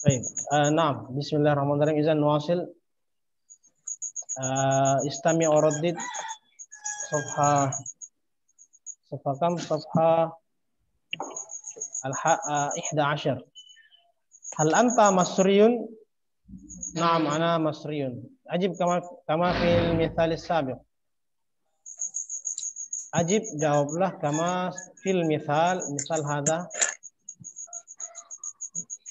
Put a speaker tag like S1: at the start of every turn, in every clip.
S1: طيب نعم بسم الله الرحمن الرحيم إذا نواصل استمع وردد صفحة كم صفحة 11 هل أنت مصري نعم أنا مصري أجب كما في المثال السابق أجب jawablah كما في المثال هذا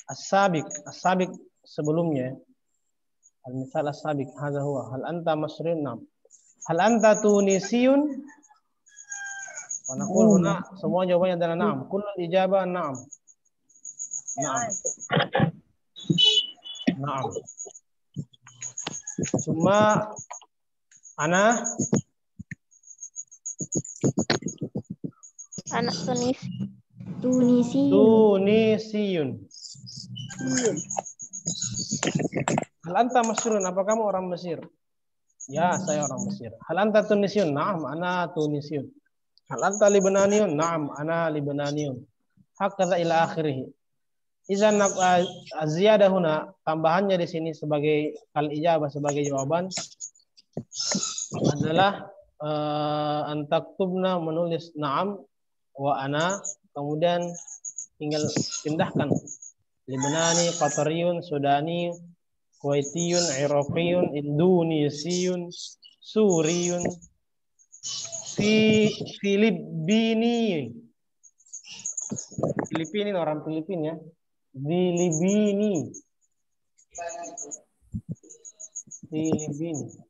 S1: السابق sebelumnya المثال السابق هذا هو هل أنت مصري نعم هل أنت تونسي ونقول هنا semua jawabannya adalah نعم كل الإجابة نعم نعم ثم أنا Tunisiyun. Hal anta Mesirun? Apa kamu orang Mesir? Ya, saya orang Mesir. Hal anta Tunisiyun? Naam, ana Tunisiyun. Hal anta Libananiyun? Naam, ana Libananiyun. Hakadha ila akhirih. Izan az-ziyadah huna, tambahannya di sini sebagai al-ijabah, sebagai jawaban adalah antaktubna menulis na'am wa ana, kemudian tinggal pindahkan Libanani, Qatariyun, Sudani, Kuwaitiyun, Iraqiyun, Indonesiyun, Suriyun, Filipini. Filipini orang Filipin ya. Filipini.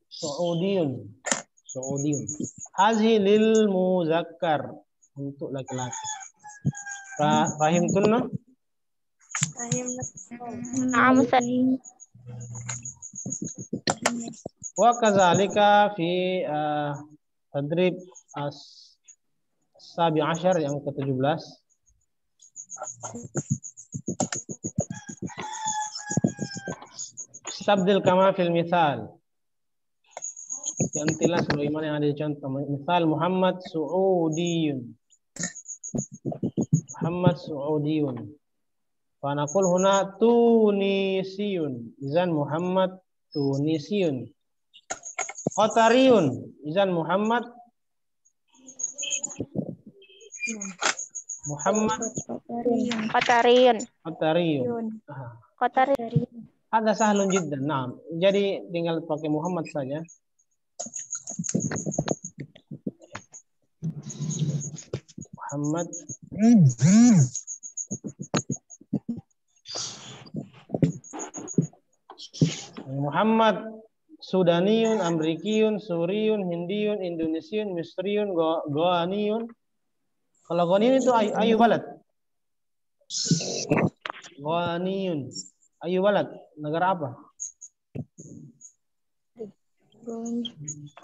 S1: Saudiyun. Hazi lil muzakkar untuk laki-laki. Fahimtunna?
S2: نعم
S1: Wa kadzalika fi tadrib as-sabi asyar yang ke-17 Istabdil kama fil misal. Gantilah sebagaimana yang ada di contoh. Misal Muhammad Su'udiyun. Fanaqul huna Tunisiyun. Izan Muhammad Tunisiyun. Qatariyun. Izan Muhammad
S2: Qatariyun.
S1: Ada sahlun jiddan. Nah, jadi tinggal pakai Muhammad saja. Muhammad Sudaniyun, Amerikiyun, Suriyun, Hindiyun, Indonesiun, Misriyun, Goaniyun. Kalau Goaniyun itu ayu balad. Goaniyun. Ayu balad. Negara apa?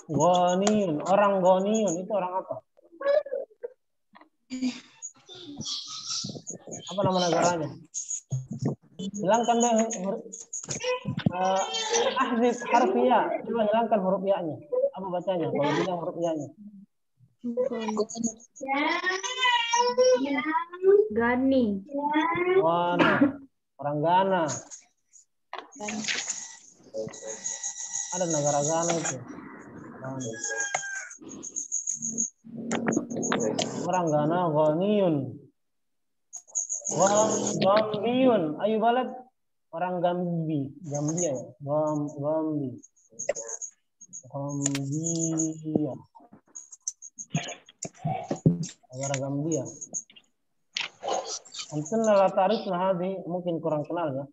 S1: Goaniyun. Orang Goaniyun itu orang apa? Apa nama negaranya? Hilangkan deh ahzib harfiah. Coba hilangkan huruf ya-nya. Apa bacanya? Kalau bilang huruf ya-nya.
S2: Gani.
S1: Ghana. Orang Ghana. Ada negara Ghana itu. Orang Ghana, Ghaniyun. Gambiyun. Ayu balad. Orang Gambia ya. Gambia. Negara Gambia. Antum la ta'rifna hadhi, mungkin kurang kenal ya.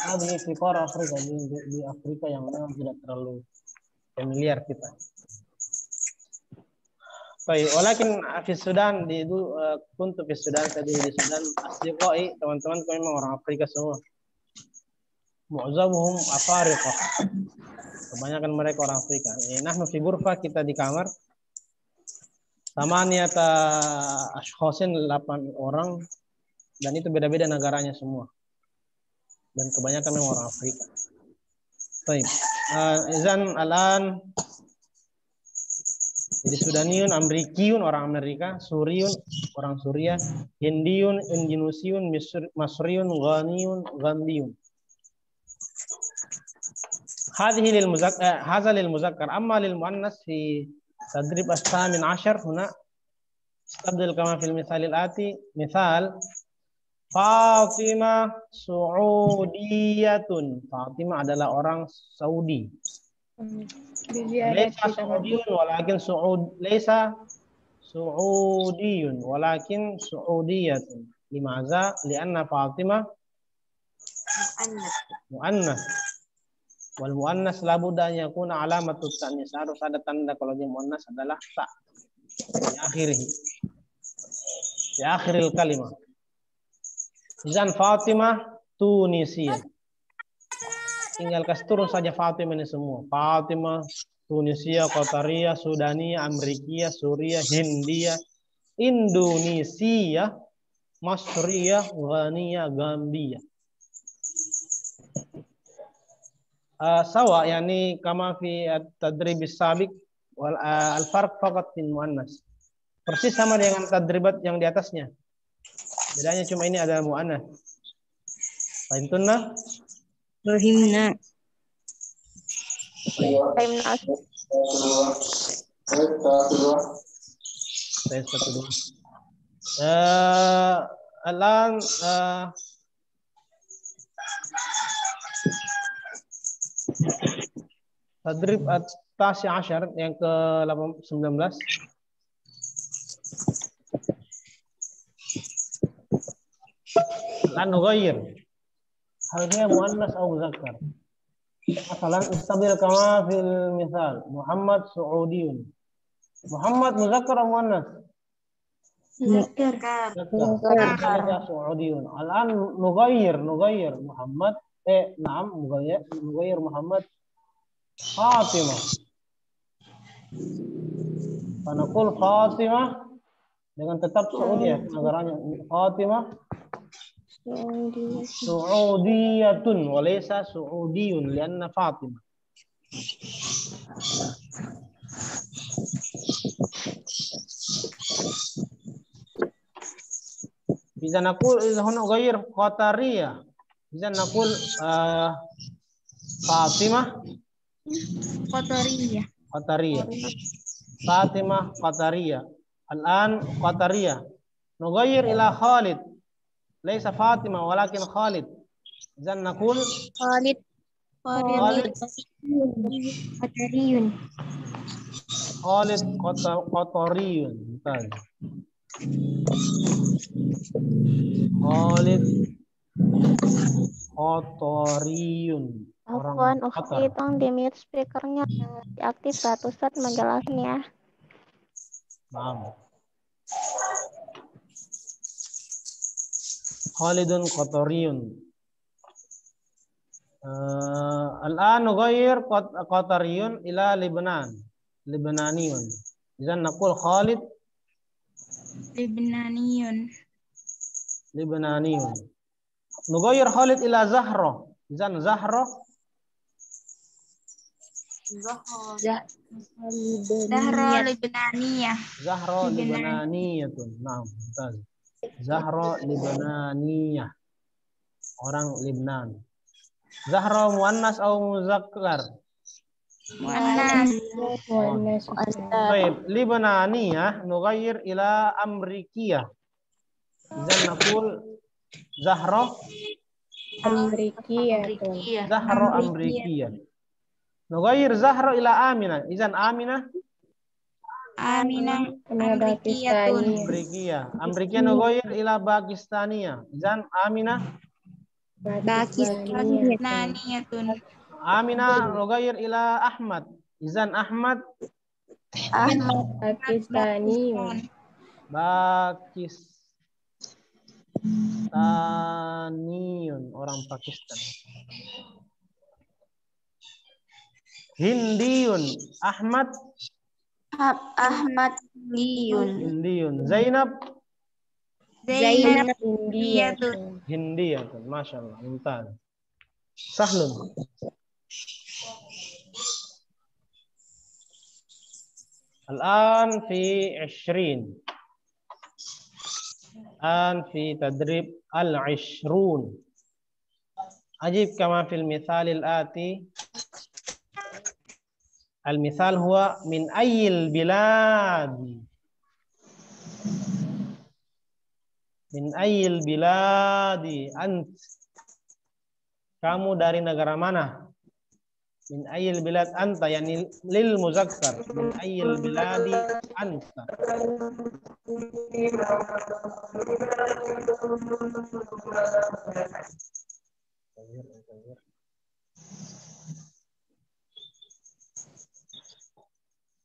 S1: Hadhi fi qara Afrika, di Afrika yang memang tidak terlalu familiar kita. Baik, walakin di Sudan itu untuk di Sudan tadi di Sudan asliqai teman-teman memang orang Afrika semua. Mu'zamuhum Afrika. Kebanyakan mereka orang Afrika. Nahnu fi ghurfa, kita di kamar. Samaniyata ashkhasin 8 orang dan itu beda-beda negaranya semua. Dan kebanyakan memang orang Afrika. Baik. Izan alan Jadi Sudaniun, Amrikiyun, orang Amerika, Suriun, orang Suria, Hindiyun, Indonesiun, Masriun, Ghaniyun, Gandiyun. هذا للمذكر. أما للمؤنث في تدريب الثامن عشر هنا استبدل كما في المثال الآتي. مثال Fatimah Suudiyatun. Fatimah adalah orang Saudi. Laisa Suudiyun walakin Laisa Suudiyun walakin Suudiyatun. Limaza? Lianna Fatimah muannas. Wal muannas labudda an yakuna alamatut ta'nis. Harus ada tanda kalau dia muannas adalah ta. Di akhiril kalimah. Izan Fatimah Tunisia. Tinggal kasih turun saja Fatimah ini semua. Fatimah, Tunisia, Qataria, Sudania, Amerikia, Suria, Hindia, Indonesia, Masria, Ghania, Gambia. Sawa, yani kama fi tadrib as-sabiq wal al-farq faqat fil muannas. Persis sama dengan tadribat yang di atasnya. Bedanya cuma ini adalah mu'annas. Fahimtunna?
S2: Fahimna.
S1: Alan tadrib at-tasi asyar yang ke-19. Lan nughayyir. Hal hiya muannas aw muzakkar. Masalan istabil kama fil misal Muhammad Suudiyun. Muhammad muzakkar aw muannas?
S2: Muzakkar.
S1: Muzakkar. Suudiyun. Al-an nughayyir Muhammad nughayyir Muhammad Fatimah. Fanaqul Fatimah dengan tetap Saudi negaranya. Fatimah Suudiyatun walaysa Suudiyun lianna Fatimah. Bisa naqul idza huna ghair Qatariyah. Bisa naqul Fatimah
S2: Qatariyah.
S1: Fatimah Qatariyah. Al-an Qatariyah. Nughayyir ila Khalid. Laisa Fatimah walakin Khalid. Idzan naqul
S2: Khalid. Qatariyun.
S1: Khalid Qatariyun. Betul. Khalid Qatariyun.
S3: Afwan, Ukti, tolong di-mute speakernya diaktif saat Ustadz menjelaskan ya.
S1: Maaf. Khalidun Qatariyun. Al-an nughayyir Qatariyun ila Lebanon. Lebananiyun. Idzan naqul Khalid
S2: Lebananiyun.
S1: Nughayyir Khalid ila Zahra. Idzan Zahra
S2: Lebananiyah.
S1: Zahra Lebananiyatun. Naam, betul. Zahra Lebananiyah. Orang Lebanon. Zahra muannas atau muzakkar?
S2: Muannas.
S1: Baik, Lebananiyah nughayyir ila Amrikiyah. Idzan naqul Zahra Amrikiyah. Nughayyir Zahra ila Aminah. Idzan Aminah Amrikiyah. Amrikiyah nughayyir ila Pakistaniyah. Idzan Aminah
S2: Pakistaniyatun.
S1: Aminah nughayyir ila Ahmad. Idzan Ahmad
S2: Pakistaniyun.
S1: Pakistaniyun, orang Pakistan. Hindiyun, Ahmad Hindiyun. Zainab Hindiyatun. Masyaallah, mumtaz. Sahlun. الآن في 20. الآن في تدريب 20. أجيب كما في المثال الآتي. المثال هو من أي البلاد؟ من أي البلاد أنت؟ Kamu dari negara mana? Min ayil bilad anta, yani lil muzakkar. Min ayil biladi anta.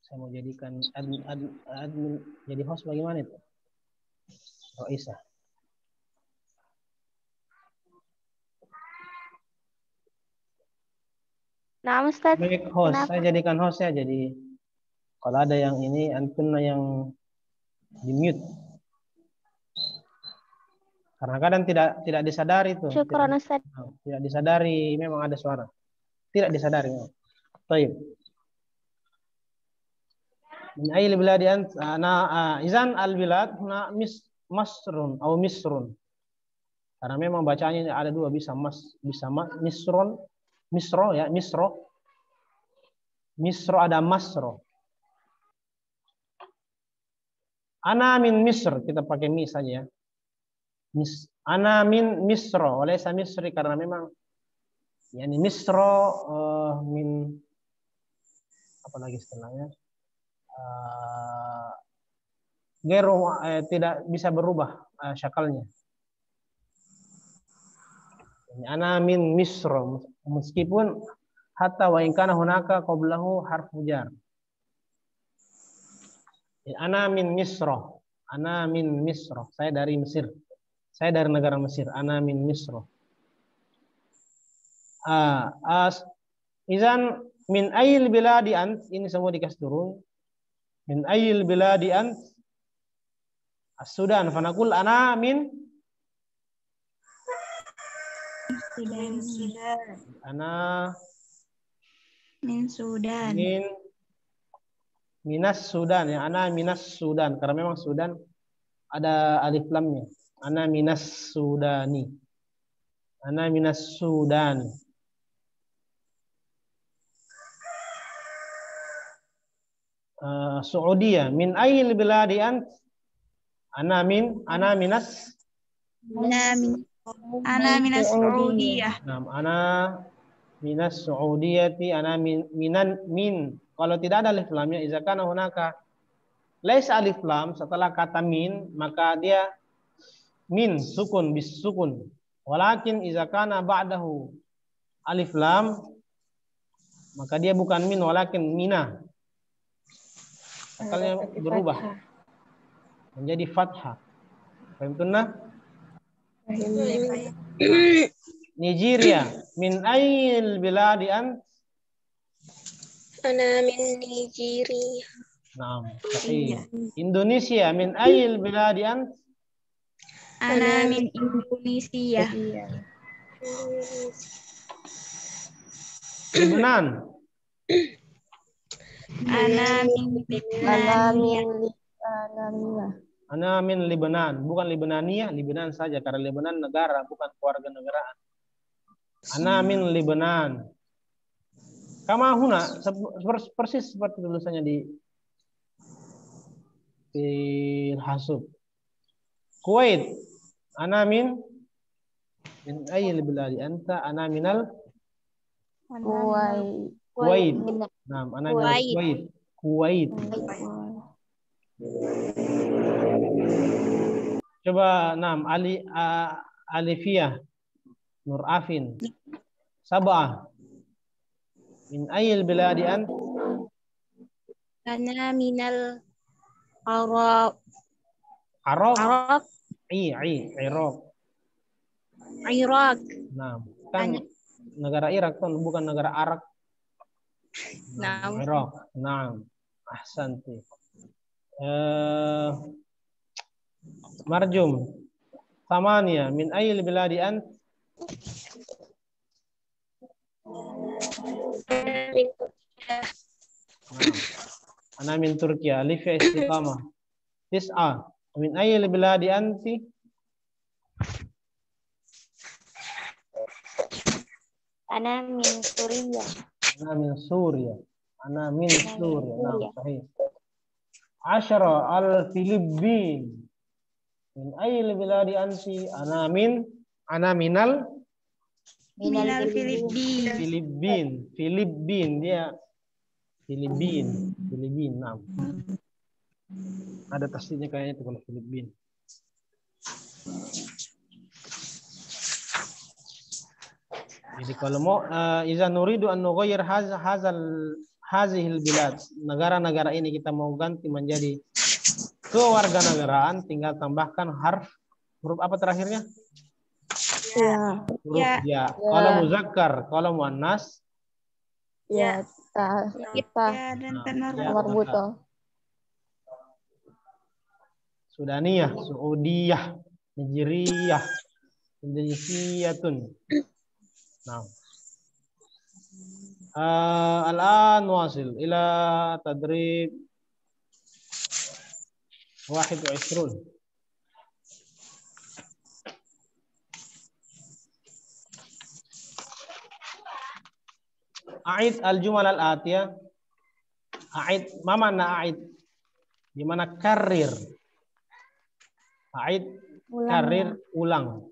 S1: Saya mau jadikan admin jadi host bagaimana itu? Roisa.
S3: Nah, Ustaz.
S1: Baik, host.
S3: Kenapa?
S1: Saya jadikan host ya. Jadi kalau ada yang ini, antum yang di mute. Karena kadang tidak disadari tuh.
S3: Syukron, Ustaz.
S1: Tidak disadari, memang ada suara. Tidak disadari. Baik. Min ayil biladi ant izan al bilad huna masrun atau misrun. Karena memang bacanya ada dua, bisa misrun, misro ya, misro. Misro ada masro. Ana min Misr, kita pakai mi saja ya. Ana min Misro, oleh saya Misri karena memang yani Misro min apa lagi istilahnya? Tidak bisa berubah syakalnya. Ana min Misro, meskipun hatta wa in kana hunaka qablahu harfu jar. Ana min Misro. Ana min Misro. Saya dari Mesir. Saya dari negara Mesir. Ana min Misro. Izan min ayil biladi ant. Ini semua dikasih turun. Min ayil biladi ant. As-Sudan. Fanaqul ana min
S2: Sudan.
S1: ana
S2: Min Sudan.
S1: Minas Sudan ya, ana minas Sudan karena memang Sudan ada alif lamnya. Ana minas Sudani. Ana minas Sudani. Saudi min ayil biladi ant? Ana minas
S2: Ana minas Saudiyah.
S1: Ana minas Saudiyati. Ana min. Kalau tidak ada alif lamnya, idza kana hunaka laisa alif lam setelah kata min, maka dia min sukun bis sukun. Walakin idza kana ba'dahu alif lam, maka dia bukan min walakin mina. Akalnya berubah menjadi fathah. Paham tunna? Nigeria min ayil biladi ant?
S4: Ana min Nigeria.
S1: Naam, sahih. Indonesia min ayil biladi ant?
S2: Ana min Indonesia.
S1: Lebanon.
S2: Ana min
S1: Ana min Lebanon, bukan Lebanania, Lebanon saja karena Lebanon negara bukan keluarga negaraan. Ana min Lebanon. Kama huna persis seperti tulisannya di Hasub. Kuwait. Ana min ayil biladi anta? Ana minal Kuwait. Nah, ana minal Kuwait. Coba Alifiyah Nur Afin. Sab'ah. Min ayil biladi ant?
S4: Ana minal Arab.
S1: Iraq. Iraq.
S4: Iraq.
S1: Nah, kan negara Irak kan bukan negara Arak.
S4: Nah.
S1: Iraq. Nah, ahsanti. Marjum. Thamania min ayil biladi ant? Ana min Turkiya. Alif ya istiqamah. Tis'a. Min ayyi biladi anti?
S3: Ana min Suriah.
S1: Ana min Suria. Ana min Suria. Nah,
S3: Suria.
S1: sahih. 10 al-Filipin. Min ayyi biladi anti? Ana minal
S2: Minal Filipin.
S1: Filipin dia Filipin. Nah. Ada tasdidnya kayaknya itu kalau Filipin. Jadi kalau mau iza nuridu an nughayyir hazihil bilad. Negara-negara ini kita mau ganti menjadi kewarganegaraan, tinggal tambahkan huruf apa terakhirnya?
S3: Ya.
S1: Huruf ya. Kalau muzakkar, kalau muannas
S3: Ya. Kita.
S2: Ya dan
S1: Nah,
S2: tanur.
S1: ya.
S3: Marbuto.
S1: Sudaniyah, Saudiyah, Nigeriyah, Indonesiyatun. Nah. Al-an wasil ila tadrib 21. A'id al-jumal al-atiyah. A'id, ma mana a'id? Gimana karir? A'id, karir, ulang.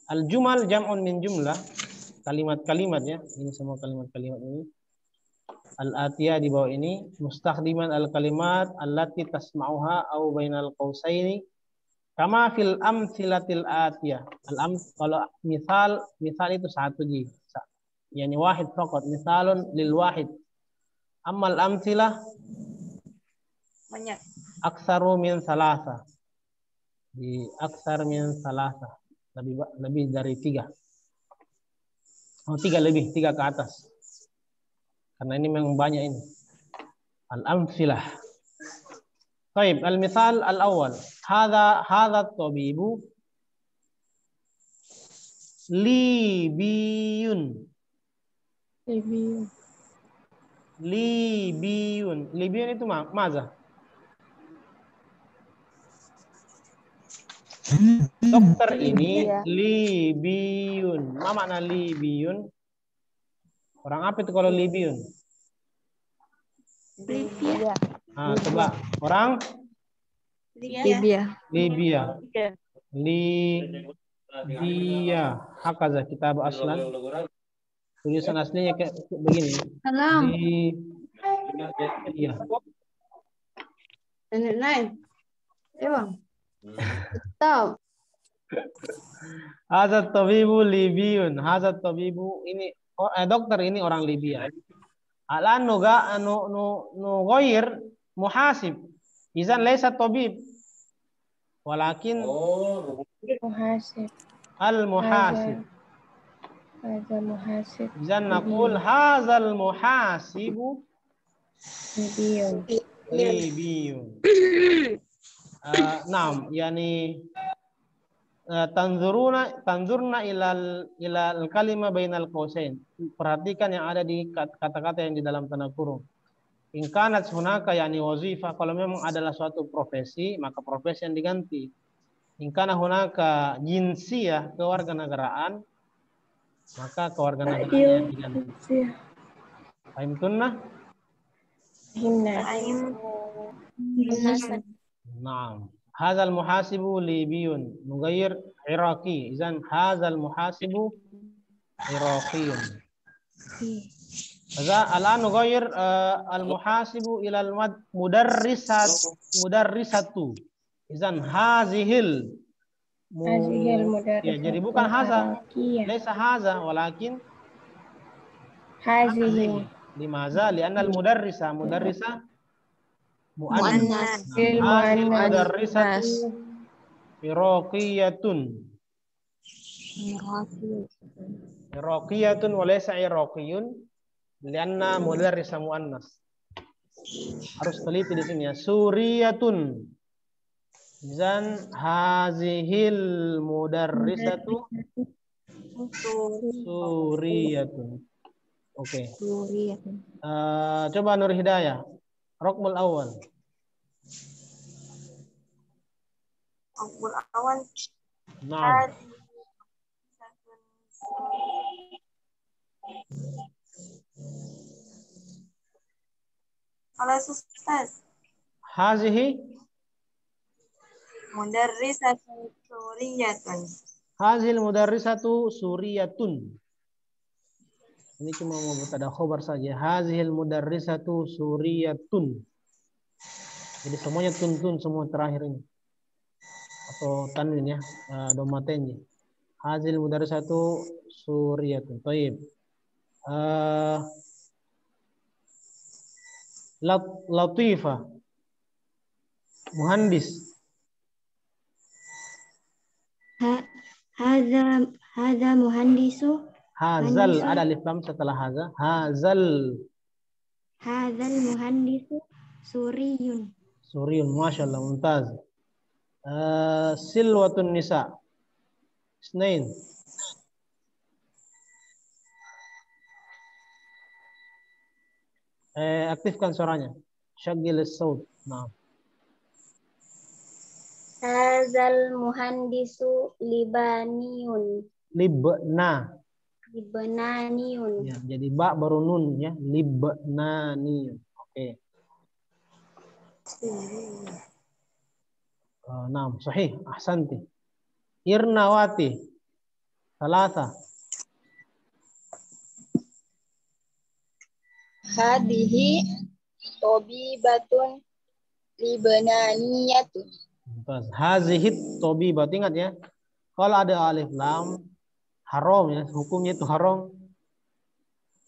S1: Al-jumal jam'un min jumlah. Kalimat-kalimatnya. Ini semua kalimat-kalimat ini. Al-atiyah di bawah ini. Mustakhdiman al-kalimat allati tasma'uha au bainal qausaini. Kama fil amsilatil atiyah. Kalau misal itu satu ji. Yani wahid faqat. Misalun lil wahid. Ammal amsilah
S4: Banyak.
S1: aksaru min salasa. Di aksar min salasa. Lebih dari 3. Oh, 3 lebih, 3 ke atas. Karena ini memang banyak ini. Al-amsilah. Baik, al-misal al-awwal. Hadha at-tabibu Libiyun. Libiyun itu maza. Dokter ini Libiyun. Apa makna Libiyun? Orang apa itu kalau Libiyun?
S2: Libya.
S1: Nah, coba. Orang
S2: Libya.
S1: Libya. Libya. Hakaza kitab aslan. Tulisan aslinya kayak begini.
S2: Salam.
S1: Iya.
S2: Nenek. Emang. Tahu.
S1: Hazat tabibu Libiyun. Hazat tabibu ini dokter ini orang Libya. Alan nuga nu goyir muhasib. Izan laysa tabib. Walakin
S3: Muhasib.
S1: al-muhasib.
S3: Hadza muhasib.
S1: Izan naqul hazal muhasibu Libiyun. Naam, yani tanzurna ilal kalima bainal qausain. Perhatikan yang ada di kata-kata yang di dalam tanda kurung. In kanat hunaka yani wazifa, kalau memang adalah suatu profesi, maka profesi yang diganti. In kana hunaka jinsiyah, kewarganegaraan, maka kewarganegaraan yang diganti. Fahimtunna? Naam. Hadzal muhasibu Libiyun, nugayyir Iraqi. Izan hadzal muhasibu Iraqiyun. Al-an nugayyir al-muhasibu ila al-mudarrisatu. Izan hazihil mudarrisatu. Ya, jadi bukan haza. Laisa haza walakin hazihi. Limaza? Li'anna al-mudarrisa muannas. Mudarrisatu Iraqiyatun. Iraqiyatun wa laysa Iraqiyun. Lianna mudarrisa muannas. Harus teliti di sini ya. Suriyatun. Zan hazihil mudarrisatu suriyatun. Oke.
S2: Suriyatun.
S1: Coba Nur Hidayah. Rokmul awal.
S4: Rokmul awal.
S1: Naam.
S4: Halo Ustaz.
S1: Hazihi.
S4: Mudarrisatun suriyatun.
S1: Hazil mudarrisatu suriyatun. Ini cuma mau ada khobar saja. Hazil mudarrisatu suriyatun. Jadi semuanya tun semua terakhir ini. Atau tanwin ya, domatennya. Hazil mudarrisatu suriyatun. Baik. Latifah. Muhandis.
S2: Hadza muhandisu.
S1: Hazal, ada alif lam setelah haza. Hazal.
S2: Hadzal muhandisu suriyun.
S1: Suriyun, Masya Allah, mumtaz. Silwatun nisa. Isnain. Aktifkan suaranya. Syagil as-saut. Nah.
S2: Hadzal muhandisu libaniyun. Libananiyun.
S1: Ya, jadi ba baru nun ya. Libananiyun. Oke. Naam, sahih. Ahsanti. Irnawati. Salasa.
S2: Hadihi tobibatun libananiyatun.
S1: Hazihit tobibat. Ingat ya. Kalau ada alif lam haram ya, hukumnya itu haram.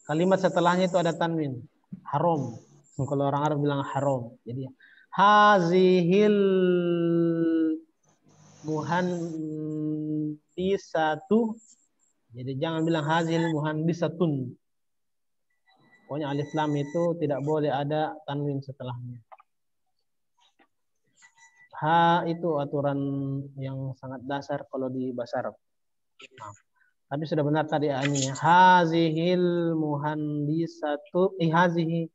S1: Kalimat setelahnya itu ada tanwin. Haram. Kalau orang Arab bilang haram. Jadi hazihil muhandisatu. Jadi jangan bilang hazihil muhandisatun. Pokoknya alif lam itu tidak boleh ada tanwin setelahnya. Ha itu aturan yang sangat dasar kalau di bahasa Arab. Nah, tapi sudah benar tadi ini ya. Hazihil muhandisatu, hazihi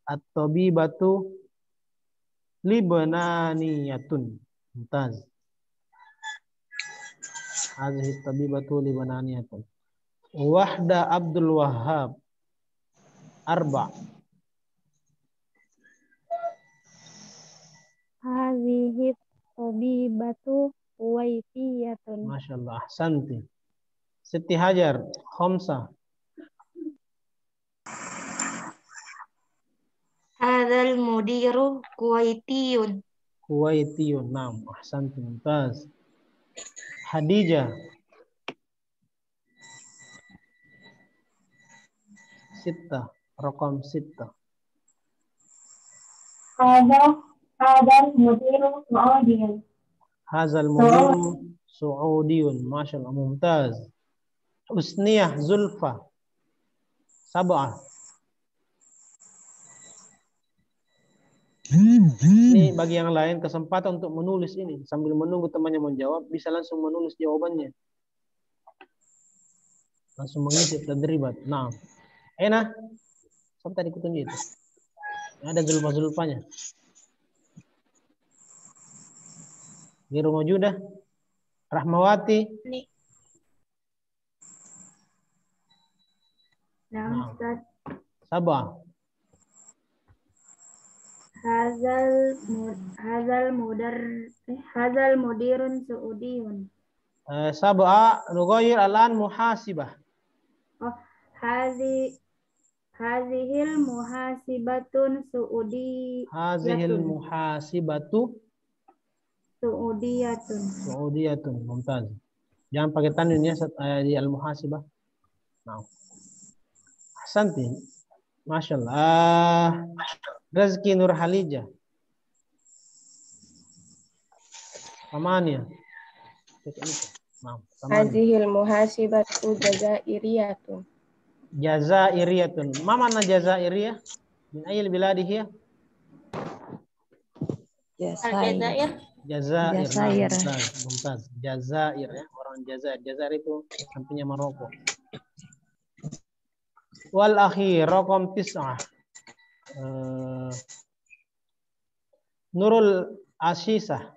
S1: at-tabibatu libananiyatun. Mumtaz. Hazihi at-tabibatu libananiyatun. Wahda Abdul Wahhab. Arba.
S3: Hazihi tabibatu waitiyatun.
S1: Masya Allah. Ahsanti. Siti Hajar. Khamsah.
S2: Hadzal mudiru kuwaitiyun.
S1: Kuwaitiyun. Naam. Ahsanti. Mumtaz. Hadijah. Sittah. Rakam sittah.
S3: Hadzal mudiru Saudiyun.
S1: Hazal mudiru Saudiyun. Masya Allah. Mumtaz. Usniyah Zulfa. Sab'ah. Ini bagi yang lain kesempatan untuk menulis ini. Sambil menunggu temannya menjawab, bisa langsung menulis jawabannya. Langsung mengisi tadribat. Nah. Enak. Sampai tadi kutunjuk itu. Ada zulfa-zulfanya. Giru Mawjudah. Rahmawati.
S2: Nah, Ustaz.
S1: Sabah.
S2: Hadzal mudirun Saudiyun.
S1: Sabah nughayir alan muhasibah.
S2: Oh, hazihil muhasibatun Saudiyatun.
S1: Hazihil muhasibatu Saudiyatun. Mumtaz. Jangan pakai tanwin ya di al-muhasibah. Nah. Ahsanti. Masya Allah. Rezeki Nur Halijah. Amaniyah. Nah,
S2: Hazihil muhasibatu jazairiyatun.
S1: Jazairiyatun. Ma mana Jazairiyah? Min ayil biladih ya?
S2: Jazair.
S1: Jazair. Mumtaz. Jazair ya, orang Jazair. Jazair itu sampingnya Maroko. Wal akhir raqam 9. Nurul Asisah.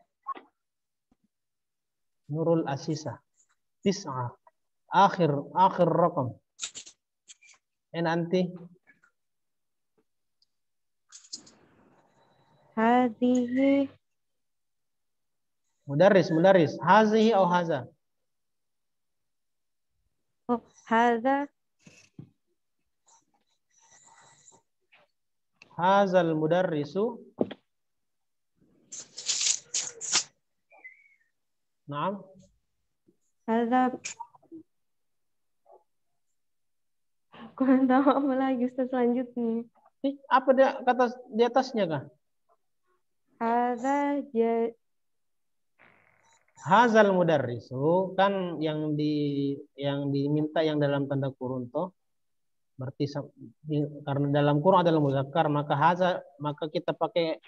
S1: Nurul Asisah. 9. Akhir raqam. Nanti
S3: Hadhihi.
S1: mudarris. Hazihi atau haza?
S3: Oh, hadza.
S1: Hazal mudarrisu. Naam.
S3: Hadza. Kurang tahu apa lagi Ustaz selanjutnya.
S1: Apa dia kata di atasnya kah?
S3: Hadza
S1: Hazal mudarrisu kan yang diminta yang dalam tanda kurun toh. Berarti karena dalam kurun adalah muzakkar, maka kita pakai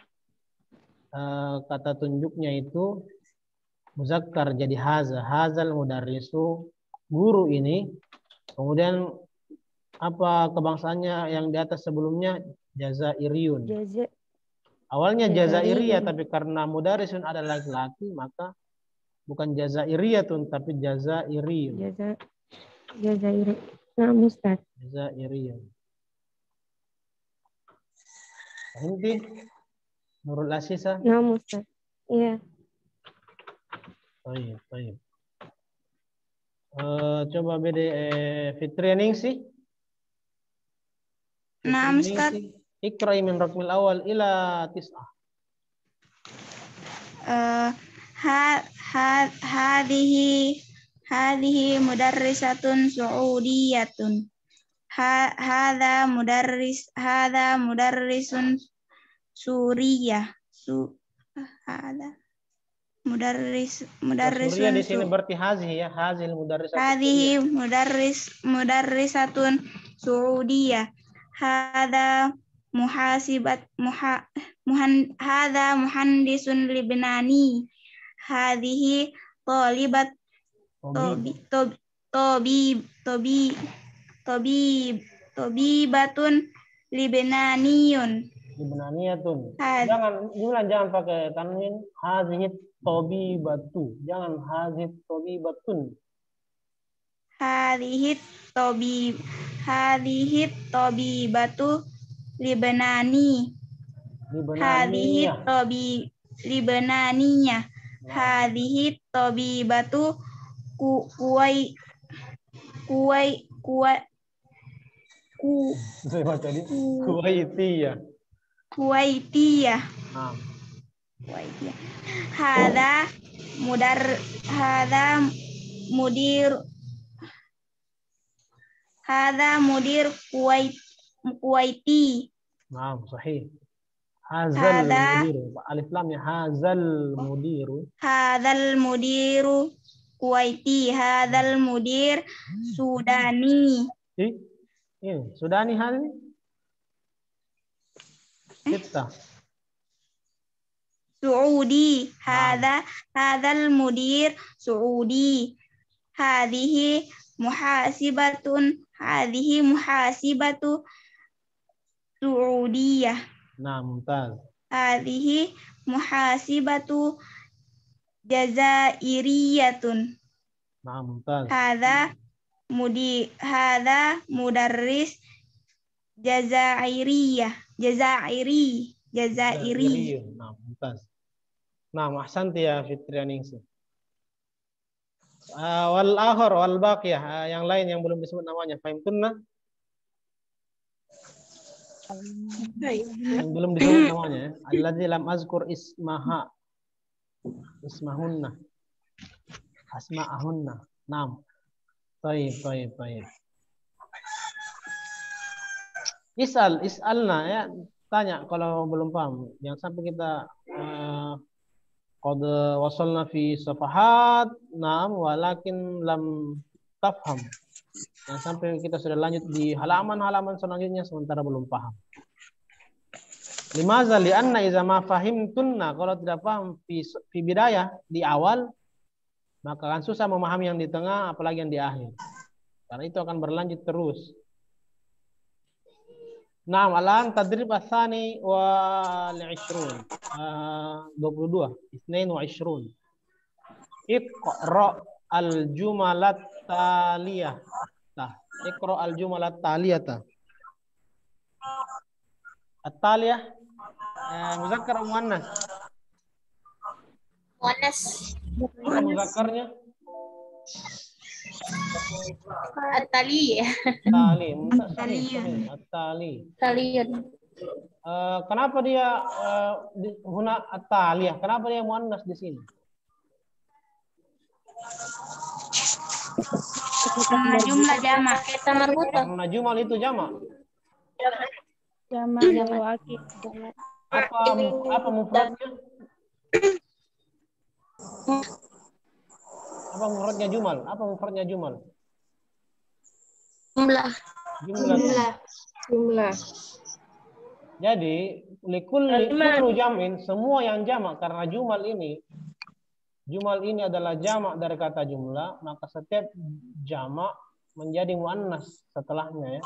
S1: kata tunjuknya itu muzakkar jadi hazal mudarrisu, guru ini. Kemudian apa kebangsaannya yang di atas sebelumnya? Jazairiyun. Awalnya Jazairiyah, tapi karena mudarrisun ada laki-laki maka bukan Jazairiyatun tapi Jazairiyun.
S3: Jazairi. Nah, Ustaz.
S1: Jazairiyun. Inti Nurul Asisah.
S3: Nah, Ustaz. Iya.
S1: Baik. Coba BD Fitri Ningsi.
S4: Naam, Ustaz.
S1: Ikra min raqmil awal ila 9.
S4: Hadhihi mudarrisatun su'udiyatun. Hadza mudarrisun Suriah. Hadza
S1: Suriah di sini berarti hazihi ya, hazil mudarrisatun.
S4: Hadhihi mudarrisatun Su'udiyah. Hadza muhandisun Libnani. Hadhihi tobibatun Libnaniyun.
S1: Jangan pakai tanwin. Hadhihi tobibatu. Jangan hadhihi tobibatun.
S4: Hadhihi tobibatu Libnani. Hadhihi Libnaniyah. Hadhihi tobibatu Kuwaitiyah. Hadza mudir Kuwaiti.
S1: Naam, sahih. Hazal mudiru. Alif lamnya hazal mudiru.
S4: Hadzal mudiru Kuwaiti. Hadzal mudir Sudani.
S1: Ini Sudani hal ini. Kita.
S4: Suudi. Hadzal mudir Suudi. Hadhihi muhasibatu Suudiyah.
S1: Nah, mumtaz.
S4: Hadhihi muhasibatu Jazairiyatun.
S1: Nah, mumtaz.
S4: Hadza mudarris Jazairi.
S1: Nah, mumtaz. Nah, ahsanti ya Fitri Ningsi. Wal akhir wal baqiyah, yang lain yang belum disebut namanya, fahimtunna? Yang belum disebut namanya, alladzi lam azkur ismahunna, asma'ahunna. Naam. Baik. Is'alna ya, tanya kalau belum paham. Jangan sampai kita qad wasalna fi safahat, naam, walakin lam tafham. Yang sampai kita sudah lanjut di halaman-halaman selanjutnya sementara belum paham. Limaza li'anna iza ma fahimtunna, kalau tidak paham fi bidayah, di awal, maka akan susah memahami yang di tengah apalagi yang di akhir. Karena itu akan berlanjut terus. Nah, alan tadrib asani wal 20. 22. 22. Iqra al-jumalat taliyah. Nah, iqra al-jumalat taliyah. At-taliyah muzakkar atau muannas?
S5: Muannas.
S1: Apa muzakkarnya?
S5: At-tali.
S1: Tali.
S4: Taliyun.
S1: At-tali.
S5: Taliyun.
S1: Kenapa dia huna at-taliyah? Kenapa dia muannas di sini?
S4: Jumlah jamak.
S5: Kita marbuta.
S1: Karena jumal itu jamak.
S2: Jamak wakil.
S1: Apa mufradnya? Apa mufradnya jumal? Apa mufradnya jumal?
S5: Jumlah.
S2: Jumlah.
S1: Jadi kullu jamin, semua yang jamak, karena jumal ini adalah jamak dari kata jumlah, maka setiap jamak menjadi muannas setelahnya ya.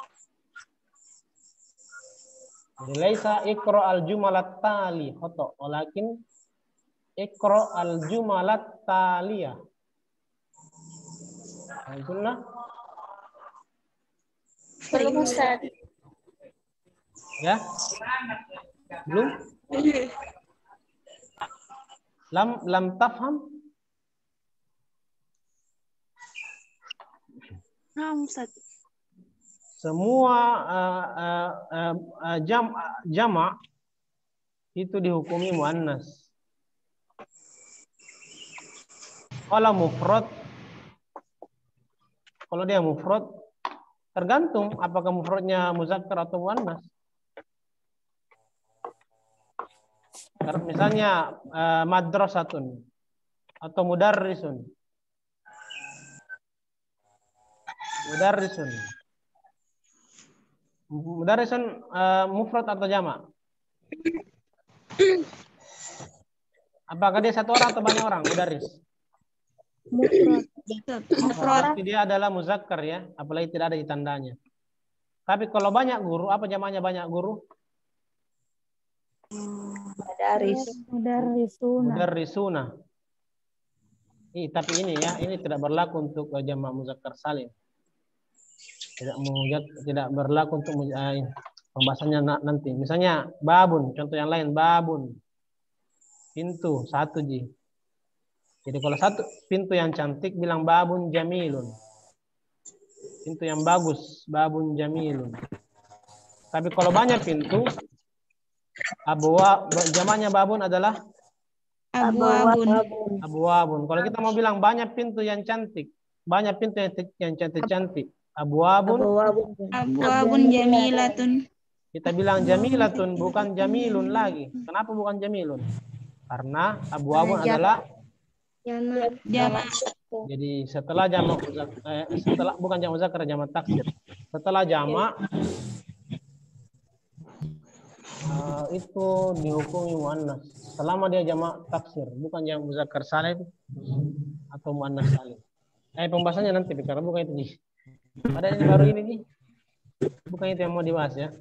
S1: Jadi laisa iqra al-jumalat tali khata, walakin iqra al-jumalat taliyah. Alhamdulillah.
S5: Belum Ustaz.
S1: Ya? Belum? Lam tafham? Semua jamak itu dihukumi muannas. Kalau mufrad, kalau dia mufrad, tergantung apakah mufradnya muzakkar atau muannas. Misalnya madrasatun atau mudarrisun. Mudarrisun mufrad atau jamak? Apakah dia satu orang atau banyak orang? Mudarris.
S4: Mufrad.
S1: Berarti dia adalah muzakkar ya, apalagi tidak ada di tandanya. Tapi kalau banyak guru, apa jamaknya banyak guru? Mudarrisuna. Tapi ini ya, ini tidak berlaku untuk jamak muzakkar salim. Tidak berlaku untuk pembahasannya nanti. Misalnya babun, contoh yang lain babun. Pintu satu ji. Jadi kalau satu pintu yang cantik bilang babun jamilun. Pintu yang bagus, babun jamilun. Tapi kalau banyak pintu, jamaknya babun adalah abwabun. Kalau kita mau bilang banyak pintu yang cantik, banyak pintu yang cantik-cantik, abwabun
S4: jamilatun.
S1: Kita bilang jamilatun, bukan jamilun lagi. Kenapa bukan jamilun? Karena abwabun adalah
S4: Jamak.
S1: jadi setelah jamak bukan jamak muzakkar, jamak taksir. Setelah jamak itu dihukumi muannas selama dia jamak taksir, bukan jamak muzakkar salim atau muannas salim. Pembahasannya nanti karena bukan itu nih. Ada ini baru ini nih. Bukan itu yang mau dibahas ya.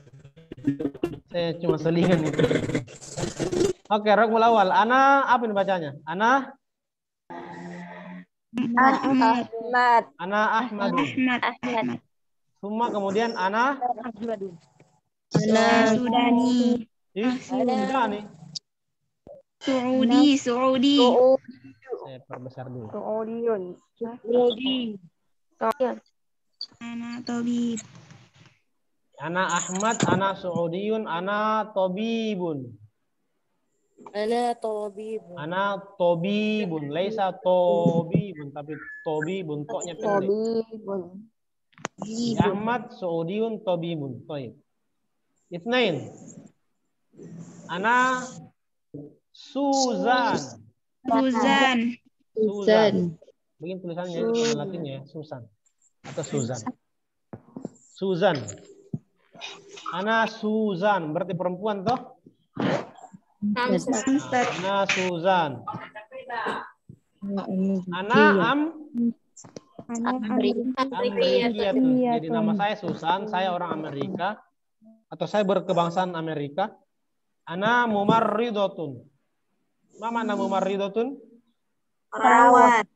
S1: Saya cuma selingan itu. Oke, raqmul awal. Ana apa ini bacanya? Ana Ahmad. Summa kemudian ana
S4: Sudani.
S1: Sudani.
S4: Saudi.
S1: Saya perbesar dulu.
S4: Ana tabib.
S1: Ana Ahmad, ana Saudiyun, ana tabibun. Ana tabibun, laisa tabibun, tapi tabibun, toknya pendek. Ahmad, Saudiyun, tabibun. Baik. Itsnain. Ana Suzan. Begini tulisannya di Latinnya ya, Susan atau Susan. Susan. Ana Susan, berarti perempuan toh? Ana Susan. Ana Amerikiyatun. Jadi nama saya Susan, saya orang Amerika. atau saya berkebangsaan Amerika. Ana mumarridotun. Apa makna mumarridotun?
S2: Perawat.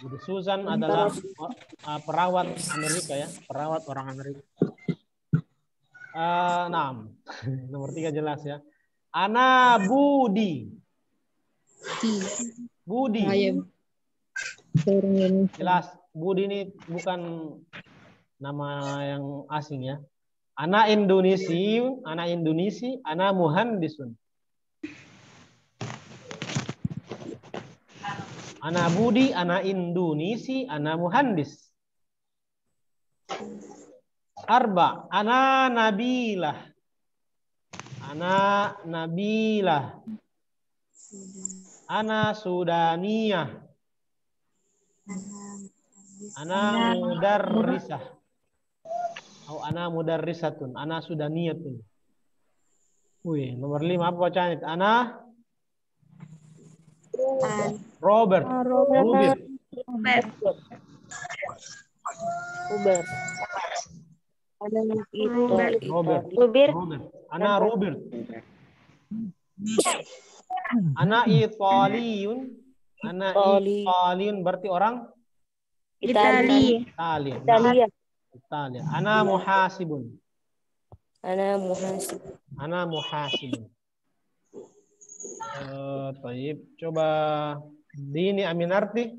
S1: Jadi Susan adalah perawat Amerika ya, perawat orang Amerika. Nah, nomor 3 jelas ya. Ana Budi. Budi. Jelas, Budi ini bukan nama yang asing ya. Ana Indonesi, ana muhandisun. Ana Budi, ana Indonesi, ana muhandis. Arba, ana Nabilah. Ana Nabilah. Ana Sudaniyah. Ana mudarrisah. Oh, ana mudarrisatun. Ana Sudaniyatun. Wih, nomor 5 apa bacaannya? Ana Robert. Robert. Robert. Ana Robert. Ana Italiyun. Ana Italiyun berarti orang
S4: Itali.
S1: Italia. Ana muhasibun. Ana muhasibun. Baik, coba Dini Aminarti.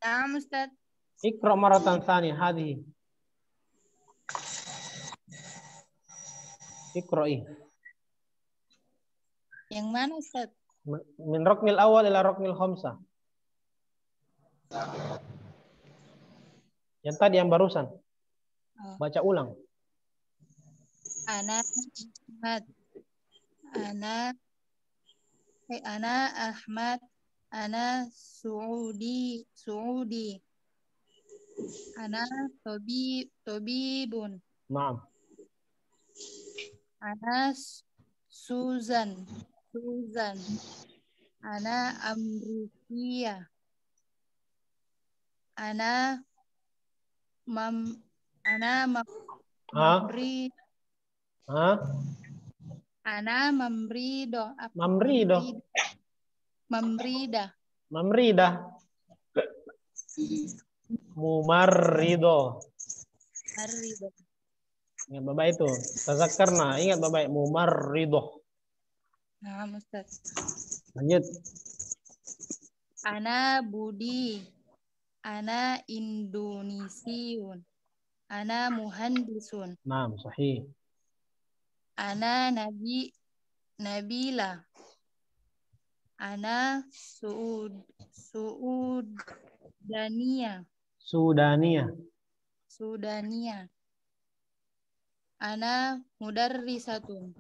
S5: Naam Ustaz.
S1: Iqra maratan tsani hadhihi. Iqra'i.
S5: Yang mana Ustaz?
S1: Min raqmil awal ila raqmil khamsah. Yang tadi yang barusan. Baca ulang.
S5: Ana Ahmad. Ana Ahmad. Ana Suudi. Ana Tobibun.
S1: Naam.
S5: Ana Susan. Ana Amrikia. Ana Mamrida.
S1: Mumarrido. Ingat Bapak itu. Tazakkarna. Ingat Bapak. Mumarrido.
S5: Nah, Ustaz.
S1: Lanjut.
S5: Ana Budi. Ana Indonesiun. Ana muhandisun.
S1: Naam, sahih.
S5: Ana Nabila. Ana Sudania. Ana mudarrisatun.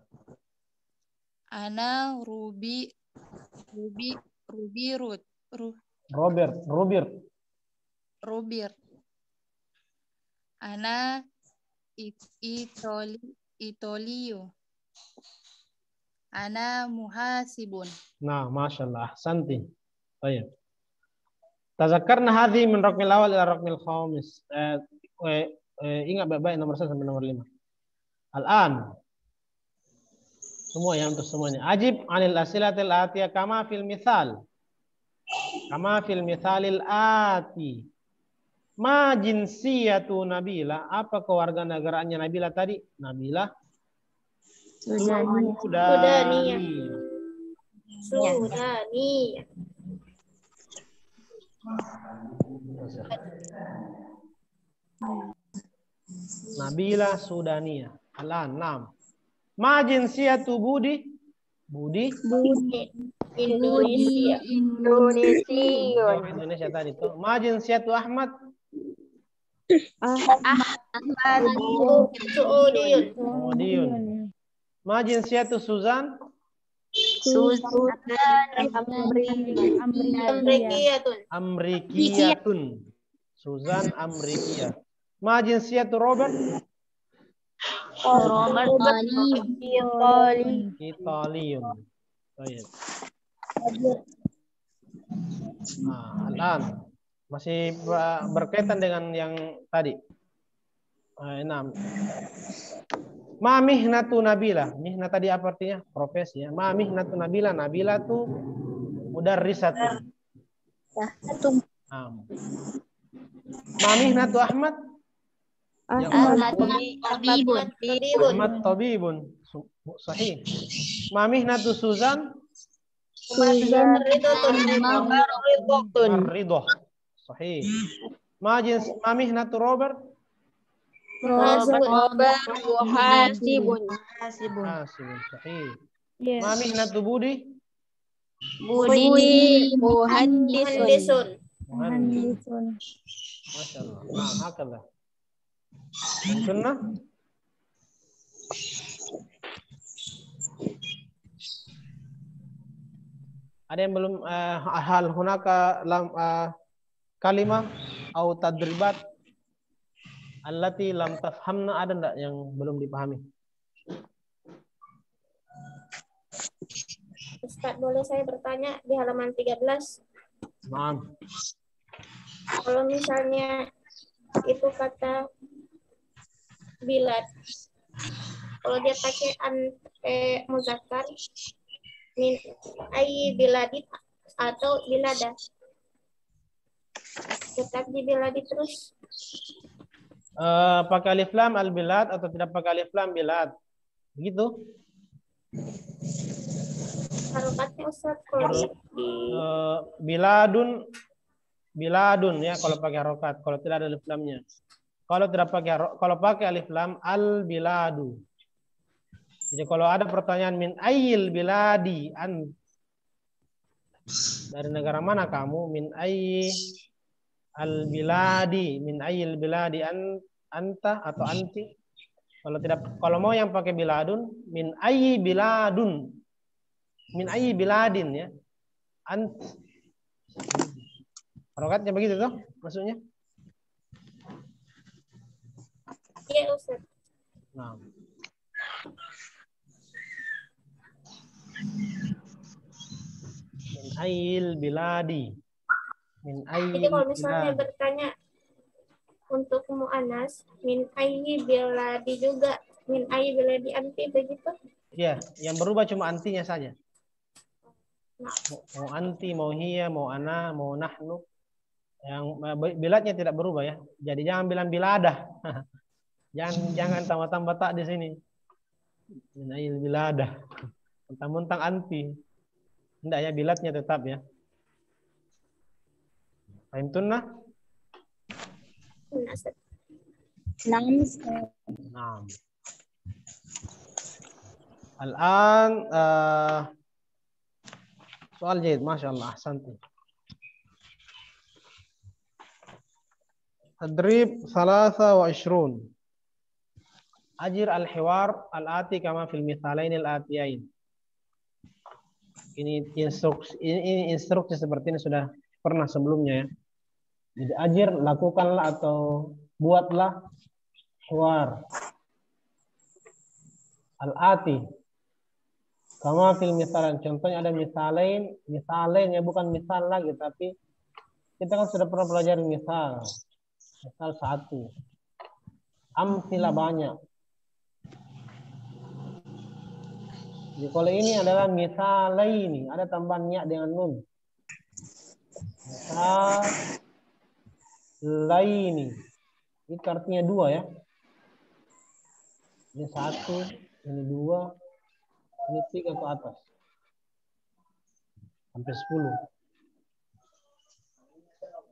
S5: Ana Robert. Ana Itolio. Ana muhasibun.
S1: Nah, masyaallah. Ahsanti. Baik. Tazakkarna hadhi min raqmil awal ila raqmil khamis. Ingat baik-baik nomor 1 sampai nomor 5. Al-an. Semua yang untuk semuanya. Ajib anil asilatil atiyah kama fil mithal. Kama fil mithalil ati. Ma jinsiyatu Nabila. Apa kewarganegaraannya Nabila tadi? Nabila Sudaniyah. Nabila Sudaniyah. Alan, nam. Ma jinsiyatu Budi? Indonesia tadi tuh. Ma jinsiyatu Ahmad? Saudiyun. Ma jinsiyatu Suzan? Amrikiyatun. Suzan Amrikiyah. Ma jinsiyatu Robert? Italiyun. Baik. Nah, Alan masih berkaitan dengan yang tadi. Enam. Ma mihnatu Nabila. Mihna tadi apa artinya? Profesi ya. Ma mihnatu Nabila. Nabila tuh mudarrisatun. Ma mihnatu Ahmad.
S3: Ahmad
S2: Tabibun.
S1: Ahmad tabibun. Sahih. Ma mihnatu Suzan. Ar-ridha. Sahih. Ma mihnatu Robert.
S3: Muhasibun.
S1: Hasibun. Sahih.
S3: Yes.
S1: Ma mihnatu Budi.
S3: Budi muhandisun.
S1: Muhandisun. Masya Allah. Nah, hakalah. Sunnah. Ada yang belum hal hunaka lam kalimah atau tadribat allati lam tafhamna, ada enggak yang belum dipahami?
S6: Ustaz, boleh saya bertanya di halaman 13?
S1: Maaf.
S6: Kalau misalnya itu kata bilad, kalau dia pakai muzakkar, min ayyi biladit atau bilada, tetap di biladi terus.
S1: Pakai alif lam al bilad atau tidak pakai alif lam bilad, begitu?
S6: Harokatnya Ustaz kalau
S1: biladun ya kalau pakai harokat, kalau tidak ada alif lamnya. Kalau pakai alif lam al biladu. Jadi kalau ada pertanyaan min ayil biladi dari negara mana kamu, min ayyi al biladi, min ayil biladi anta atau anti. Kalau mau yang pakai biladun, min ayyi biladun. Min ayyi biladin ya. Harokatnya begitu tuh maksudnya?
S6: iya Ustaz.
S1: Nah. Min ayil biladi. Min ayil.
S6: Jadi kalau misalnya bertanya untuk mu'anas, min ayyi biladi juga, min ayyi biladi anti begitu?
S1: Iya, yang berubah cuma antinya saja. Mau anti, mau hiya, mau ana, mau nahnu. Yang biladnya tidak berubah ya. Jadi jangan bilang biladah. jangan tambah-tambah tak di sini. Min ayil biladah. Mentang-mentang anti. Tidak ya, biladnya tetap ya. Fahim tunnah? Naam. Al-an soal jahit, Masya Allah, ahsanti. Tadrib 23. Ajir al-hiwar al-ati kama fil mithalain al-atiyain. Ini instruksi seperti ini sudah pernah sebelumnya ya. Jadi ajir, lakukanlah atau buatlah hiwar al-ati kama fil misalan. Contohnya ada misalain ya, bukan misal lagi, tapi kita kan sudah pernah belajar misal satu, amsilah banyak. Jadi kalau ini adalah misalaini, ada tambahannya dengan nun. Misalaini, itu artinya dua ya. Ini satu, ini dua, ini tiga ke atas. Sampai 10.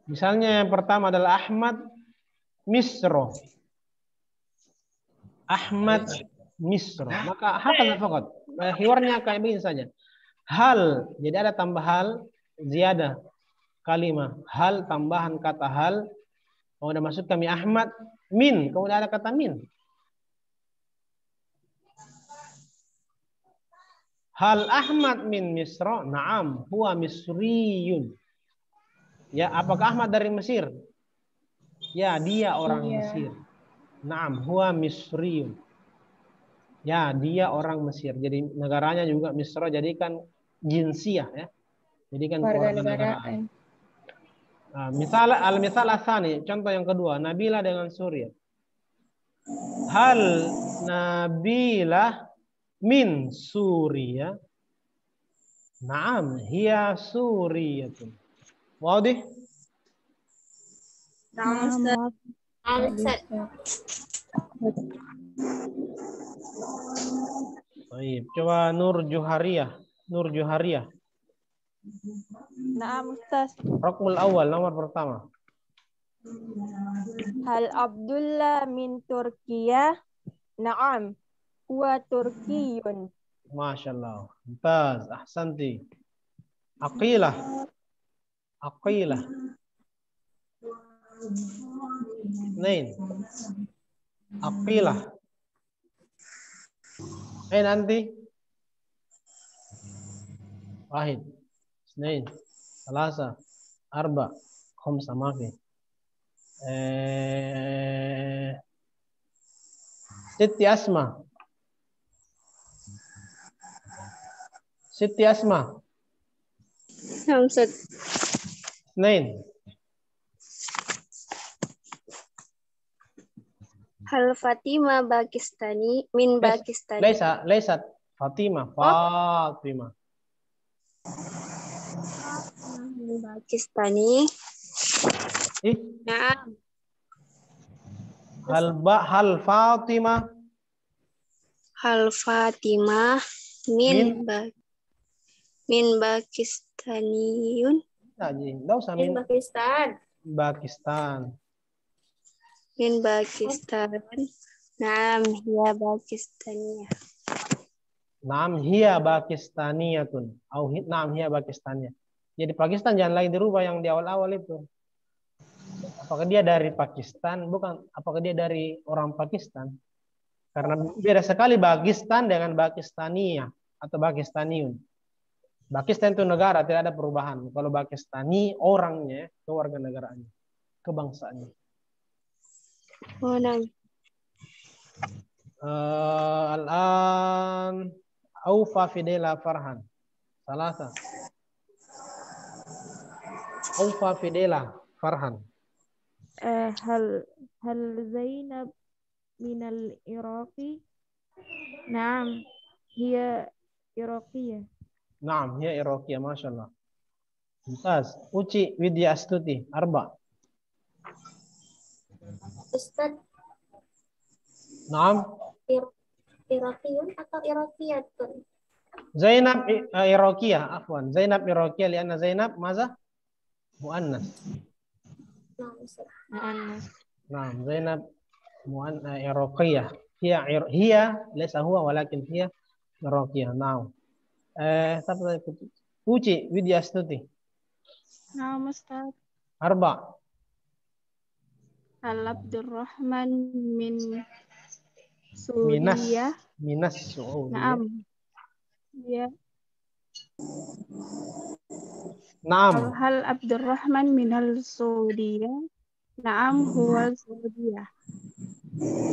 S1: Misalnya yang pertama adalah Ahmad Misro. Ahmad Misro. Maka hafal fakat. Hiwarnya kayak begini saja. Hal. Jadi ada tambah hal, ziyadah kalimah. Hal, tambahan kata hal. Kemudian masuk kami Ahmad. Min. Kemudian ada kata min. Hal Ahmad min Misro. Naam. Huwa Misriyun. Ya, apakah Ahmad dari Mesir? Ya, dia orang Mesir. Naam, huwa Misriyun. Ya, dia orang Mesir. Jadi negaranya juga Misra, jadikan jinsiyah ya. Jadikan kewarganegaraan. Nah, misal al-misal asani, contoh yang kedua, Nabila dengan Surya. Hal Nabilah min Suriya? Naam, hiya Suriyatun. Wadih?
S6: Naam, Ustaz. Ustaz.
S1: Baik, coba Nur Juhariyah. Nur Juhariyah.
S4: Naam Ustaz.
S1: Raqmul awal, nomor pertama.
S4: Hal Abdullah min Turkiya? Naam, huwa Turkiyun.
S1: Masya Allah. Mumtaz, ahsanti. Aqilah. Aqilah. Nain. Aqilah. nanti. Wahid. Snain. Salasa. Arba. Khamsa. Mafi. Siti Asma. Siti Asma.
S6: Naam, Ustaz.
S1: Snain.
S6: Hal Fatima Pakistani min Pakistani.
S1: Laisat Fatima. Fatima.
S6: Min Pakistani. Naam.
S1: Hal Fatima.
S6: Hal Fatima min Pakistaniyun.
S1: Enggak usah
S6: Min Pakistan.
S1: Pakistan.
S6: Min Pakistan. Naam, hiya Pakistaniyah.
S1: Naam hiya Pakistaniyatun. Naam hiya Pakistaniyah. Jadi Pakistan jangan lagi dirubah yang di awal-awal itu. Apakah dia dari Pakistan? Bukan. Apakah dia dari orang Pakistan? Karena beda sekali Pakistan dengan Pakistaniyah atau Pakistaniun. Pakistan itu negara, tidak ada perubahan. Kalau Pakistani orangnya, keluarga negaranya, kebangsaannya.
S6: Oh, naam.
S1: Al-an Aufa Fidela Farhan. Salasa. Aufa Fidela Farhan.
S3: Hal Zainab minal Iraqi? Naam, hiya Iraqiyah.
S1: Naam, hiya Iraqiyah, Masya Allah. Mumtaz. Uci Widya Astuti. Arba.
S6: Ustaz,
S1: Naam.
S6: Iraqiyun atau Iraqiyatun?
S1: Zainab Iraqiyah, afwan. Zainab Iraqiyah lianna Zainab maza? Muannas.
S6: Naam, Ustaz.
S1: Naam, Zainab Iraqiyah. Hiya laysa huwa walakin hiya Iraqiyah. Naam. Uci Widya Astuti.
S4: Naam Ustaz.
S1: Arba.
S4: Hal Abdurrahman min Suriya?
S1: Minas Su'udiyah.
S4: Naam. Ya.
S1: Naam.
S4: Hal Abdurrahman minal Suriya? Naam, huwa Suriya.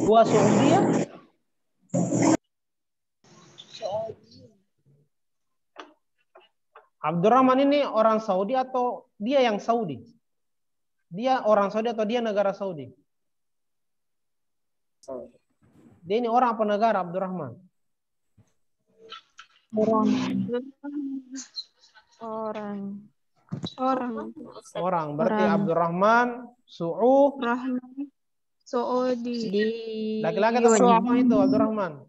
S1: Huwa Su'udiyah? Abdurrahman ini orang Saudi atau dia yang Saudi? Dia orang Saudi atau dia negara Saudi? Dia ini orang apa negara Abdurrahman? Orang. Berarti Abdurrahman
S4: Saudi.
S1: Laki-laki atau perempuan itu Abdurrahman?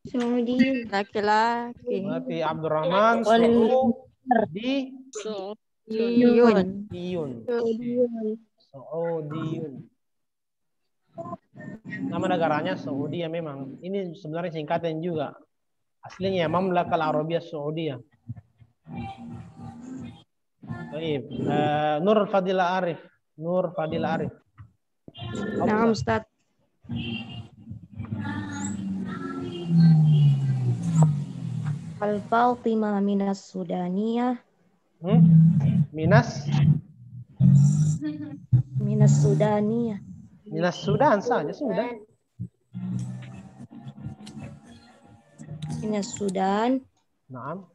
S4: Saudi. Laki-laki.
S1: Berarti Abdurrahman Saudiyun. Nama negaranya Saudi ya memang. Ini sebenarnya singkatan juga. Aslinya Mamlakah Arabiyah Saudiyah. Baik. Nur Fadila Arif.
S4: Naam Ustaz.
S2: Al-Fatimah minas Sudaniyah.
S1: Minas
S2: Sudaniyah.
S1: Minas Sudan saja sudah.
S2: Minas Sudan.
S1: Naam.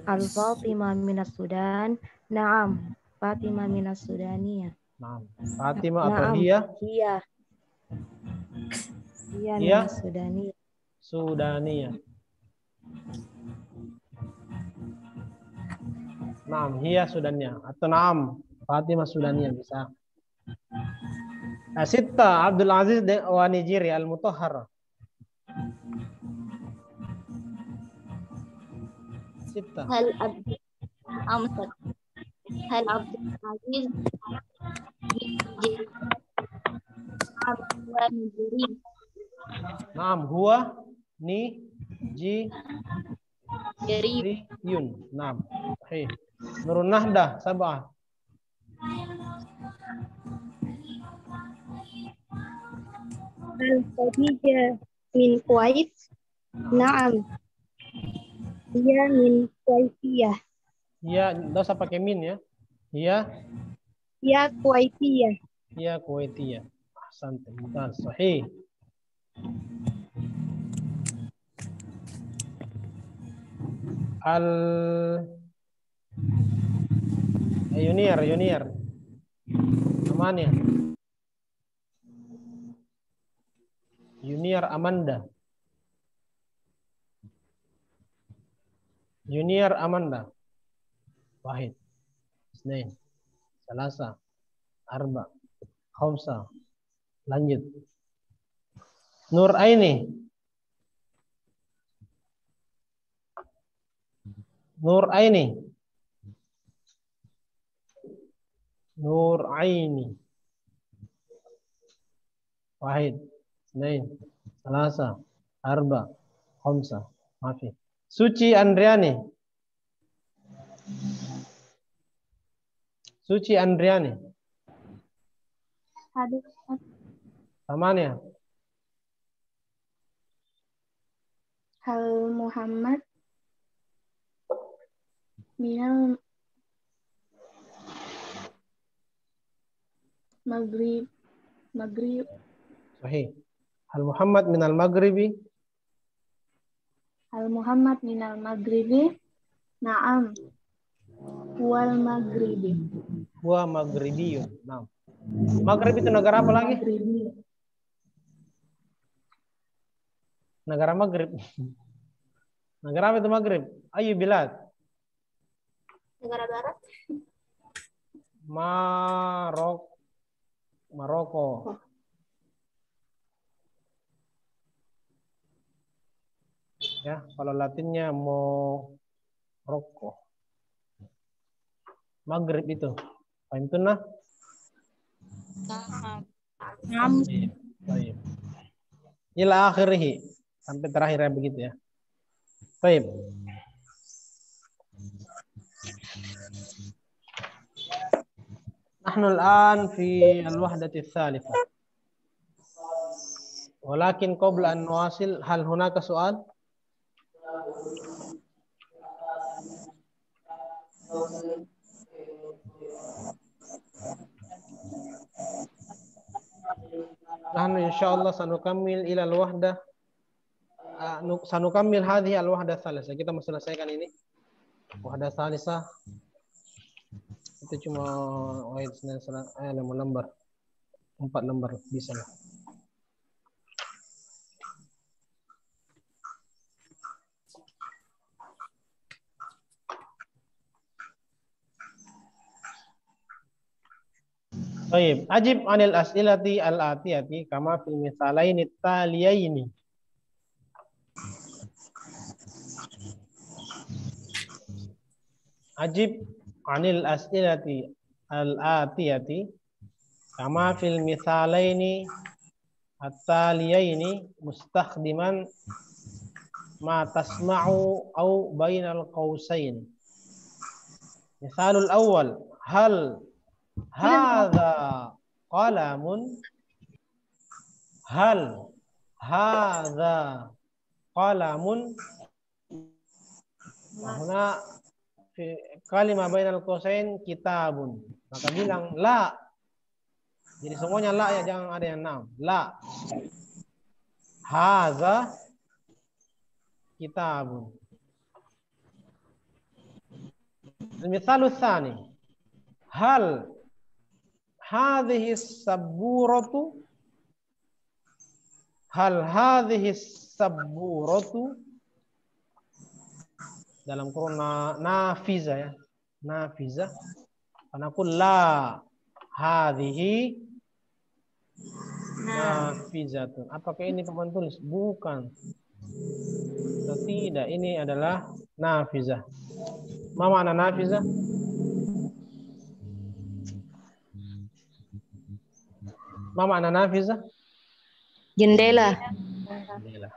S2: Al-Fatimah minas Sudan. Naam. Fatimah minas Sudaniyah.
S1: Nah, Fatimah atau
S2: Naam.
S1: hiya?
S2: Hiya. Hiya
S1: Hiya?
S2: minas Sudaniyah.
S1: Sudaniyah. Naam, hiya Sudaniyah. Atau naam, Fatimah Sudaniyah bisa. Sitta, Abdul Aziz wa Nijiri al-Mutahhar. Sitta.
S7: هل عبد أمسك هل عبد العزيز نيجيري
S1: Naam, huwa ni ji
S7: جريب
S1: yun. Naam. Sahih. Nurun Nahdah sab'ah.
S6: هل خديجة من كويت؟ نعم هي من كويتية.
S1: Iya, enggak usah pakai min ya. Iya,
S6: هي كويتية.
S1: iya Kuwaitiyah. Ahsanta, mumtaz. Sahih. Yunier. Namanya. Junior Amanda. Junior Amanda. Wahid. Isnain. Salasa. Arba. Khamsa. Lanjut. Nur Aini. Nur Aini. Nur Aini. Wahid. Isnain. Salasa. Arba. Khamsa. Maafi. Suci Andriani. Suci Andriani.
S6: Aduh,
S1: Tamanya.
S6: Hal Muhammad minal Maghrib.
S1: Sahih. Hal Muhammad minal Maghribi.
S6: Hal Muhammad minal Maghribi. Naam. Wal Maghribi.
S1: Huwa Maghribiyun. Nah. Maghrib itu negara apa lagi?
S6: Maghribi.
S1: Negara Maghrib. Negara apa itu Maghrib? Ayu bilad.
S6: Negara Barat.
S1: Maroko. Ya, kalau Latinnya Morocco. Maghrib itu. Paham itu nah? Baik. Ila akhirih. Sampai terakhir ya begitu ya. Baik. نحن الآن في الوحدة الثالثة. ولكن قبل أن نواصل هل هناك سؤال؟ نحن إن شاء الله سنكمل إلى الوحدة سنكمل هذه الوحدة الثالثة. Kita menyelesaikan ini. Wahdah thalisah. Itu cuma lembar 4 lembar bisa lah. Baik, ajib anil as'ilati al-atiyati kama fil misalaini taliyaini. Ajib anil as'ilati al-atiyati kama fil misalaini at-taliyaini mustakhdiman ma tasma'u au bainal qausain. Misalul awal, hal hadza qalamun, hal hadza qalamun. Huna kalimah bainal qausain kitabun. Maka bilang la. Jadi semuanya la ya, jangan ada yang nam. La. Hadza kitabun. Al-mithalu tsani. Hal hadhihi saburatu dalam kurung nafiza ya. Nafiza. Anakul la hadhihi nafizatun. Apakah ini papan tulis? Bukan. Tidak, ini adalah nafizah. Ma makna nafizah? Ma makna nafizah?
S4: Jendela.
S1: Jendela.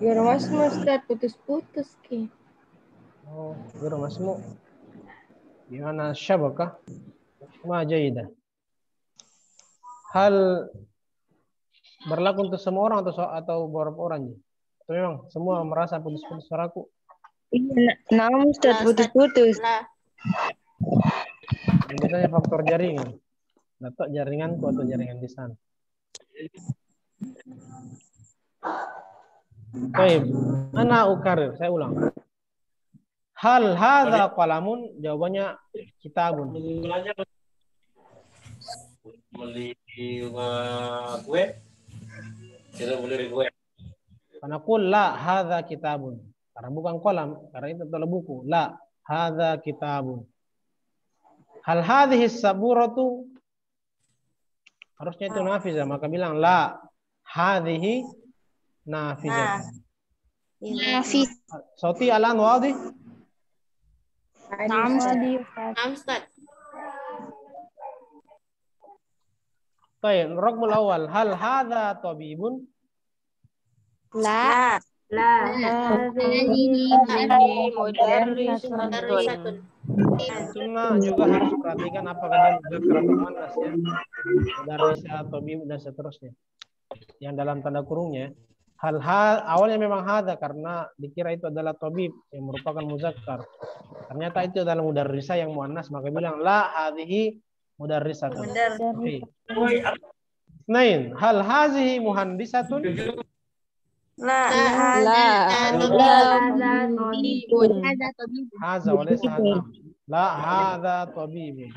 S2: Biar masmu Ustaz putus-putus ki.
S1: Oh, biar masmu. Gimana syabakah? Ma jaidah. Hal berlaku untuk semua orang atau beberapa orang? Atau memang semua merasa putus-putus suaraku?
S4: Naam Ustaz putus-putus.
S1: Biasanya faktor jaringan. Dapat jaringanku atau jaringan di sana. Baik, ana ukarir, saya ulang. Hal hadza qalamun, jawabannya kitabun.
S8: Beli kue, kita beli kue.
S1: Karena qul la hadza kitabun. Karena bukan kolam, karena itu adalah buku. La hadza kitabun. Hal hadhihi saburatu, harusnya itu nafizah, maka bilang la hadhihi nafizah.
S3: Nafis.
S1: Sauti alan wadih?
S3: Naam Ustaz.
S1: Baik, raqmul awal. Hal hadza tabibun?
S3: La.
S1: Sunnah juga harus perhatikan apakah dia muzakkar atau muannas ya. Mudarrisah, tabib dan seterusnya. Yang dalam tanda kurungnya. Awalnya memang hadza karena dikira itu adalah tabib yang merupakan muzakkar. Ternyata itu adalah mudarrisah yang muannas, maka bilang la hadhihi mudarrisatun. Oke. Nain, hal hazihi muhandisatun? Hadza wa laysa hadza. La hadza tabibun.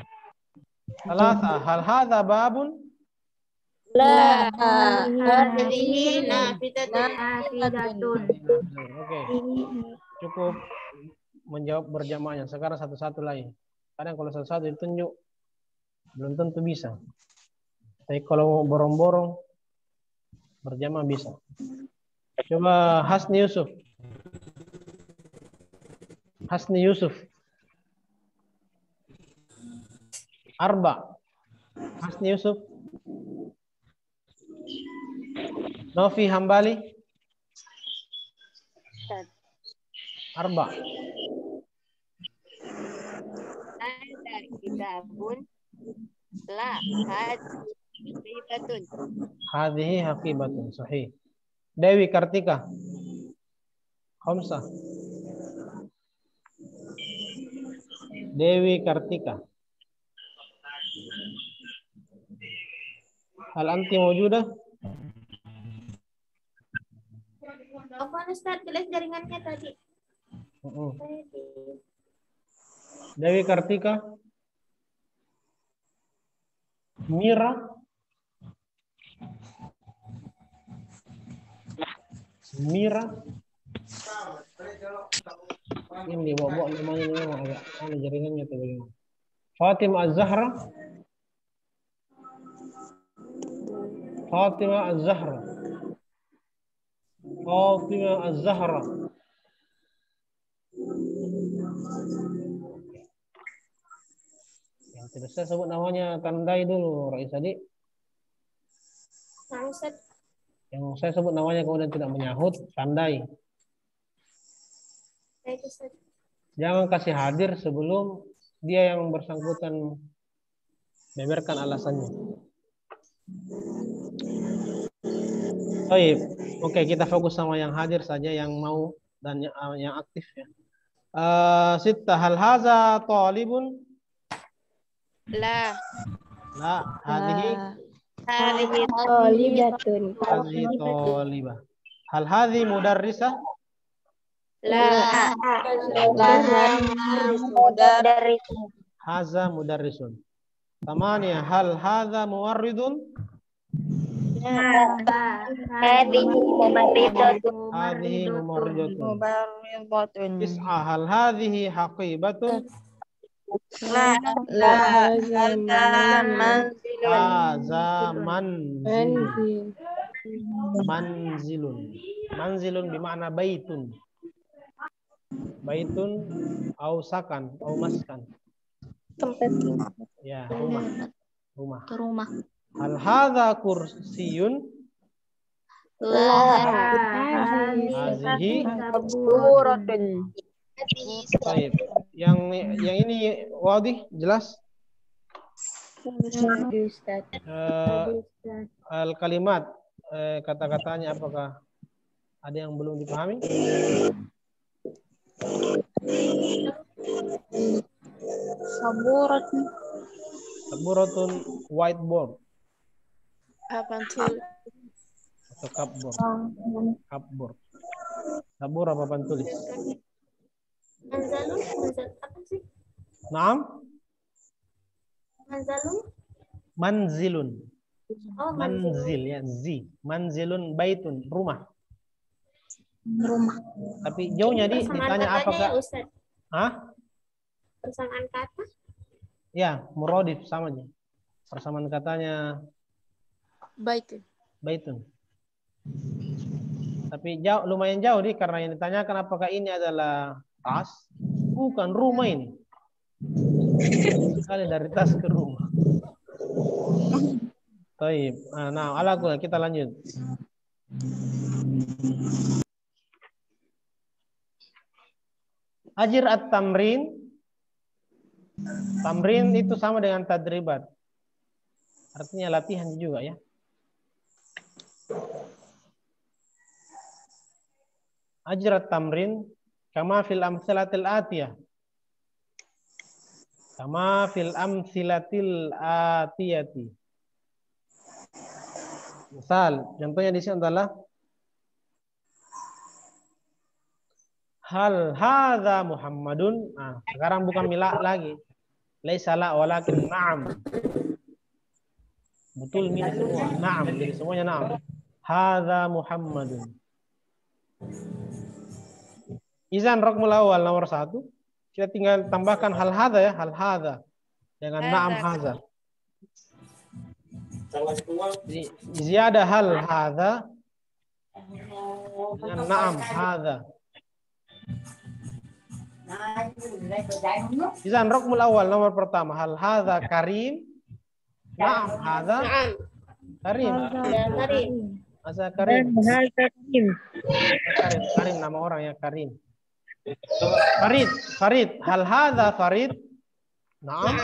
S1: Salasa, hal hadza babun?
S3: La.
S6: Hadhihi nafidatun.
S1: Oke. Cukup menjawab berjamaahnya. Sekarang satu-satu lagi. Kadang kalau satu-satu ditunjuk belum tentu bisa. Tapi kalau borong-borong berjamaah bisa. Coba Hasni Yusuf. Hasni Yusuf. Arba. Hasni Yusuf. Novi Hambali. Arba.
S7: Ada kitabun. La haqibatun.
S1: Hadhihi haqibatun. Sahih. Dewi Kartika. Khamsah. Dewi Kartika. Hal anti mawjudah?
S6: Apa Ustaz? Jelas jaringannya tadi.
S1: Dewi Kartika. Mira. Ini bawa namanya ini agak aneh jaringannya tuh bagaimana. Fatimah Az-Zahra. Yang tidak saya sebut namanya tandai dulu, Rais Adi. Yang saya sebut namanya kemudian tidak menyahut, tandai. Jangan kasih hadir sebelum dia yang bersangkutan membeberkan alasannya. Baik, oke, kita fokus sama yang hadir saja, yang mau dan yang aktif ya. Sitta, hal haza talibun?
S7: La.
S1: Hadhihi
S3: Tolibatun.
S1: talibah. Hal hadhi mudarrisah? Haza mudarrisun. Tamania, hal hadza muwarridun?
S3: Hadhihi
S1: mumarridatun. Tis'a, hal hadhihi haqibatun? Haza manzilun. Manzilun. Manzilun bermakna baitun. Baitun au sakan au maskan.
S3: tempat tinggal.
S1: Ya, rumah. Rumah.
S3: Rumah.
S1: Hal hadza kursiyun? Hazihi baik. Yang ini wadih jelas? Al kalimat kata-katanya apakah ada yang belum dipahami? Saburatun whiteboard.
S3: Papan
S1: Atau cupboard. Cupboard. Sabur apa papan tulis?
S6: Manzalun, apa sih?
S1: Naam?
S6: Manzalun?
S1: Manzilun.
S6: Oh,
S1: Manzil ya, zi. Manzilun baitun, rumah.
S3: rumah.
S1: Tapi jauhnya ditanya apakah?
S6: Ya, Ustaz.
S1: Hah?
S6: Persamaan kata?
S1: Ya, muradif sama aja. Persamaan katanya baitun. Tapi jauh, lumayan jauh nih karena yang ditanyakan apakah ini adalah tas? Bukan, rumah ini. Sekali dari tas ke rumah. Baik. Nah, ala kita lanjut. Ajir at-tamrin. Tamrin itu sama dengan tadribat. Artinya latihan juga ya. Ajir at-tamrin kama fil amsilatil atiyah. Kama fil amsilatil atiyati. Misal, contohnya di sini adalah hal hadza Muhammadun. Nah, sekarang bukan mila lagi. Laisa la walakin na'am. Betul milik semua. Na'am, jadi semuanya na'am. Hadza Muhammadun. Izan raqmul awal nomor 1. Kita tinggal tambahkan hal hadza ya, hal hadza. Dengan na'am hadza. Jadi ziyadah hal hadza dengan na'am hadza. Izan raqmul awal nomor pertama hal hadza karim. Na'am hadza karim. Asa karim. Karim nama orang ya Karim. Farid. Hal hadza Farid? Na'am.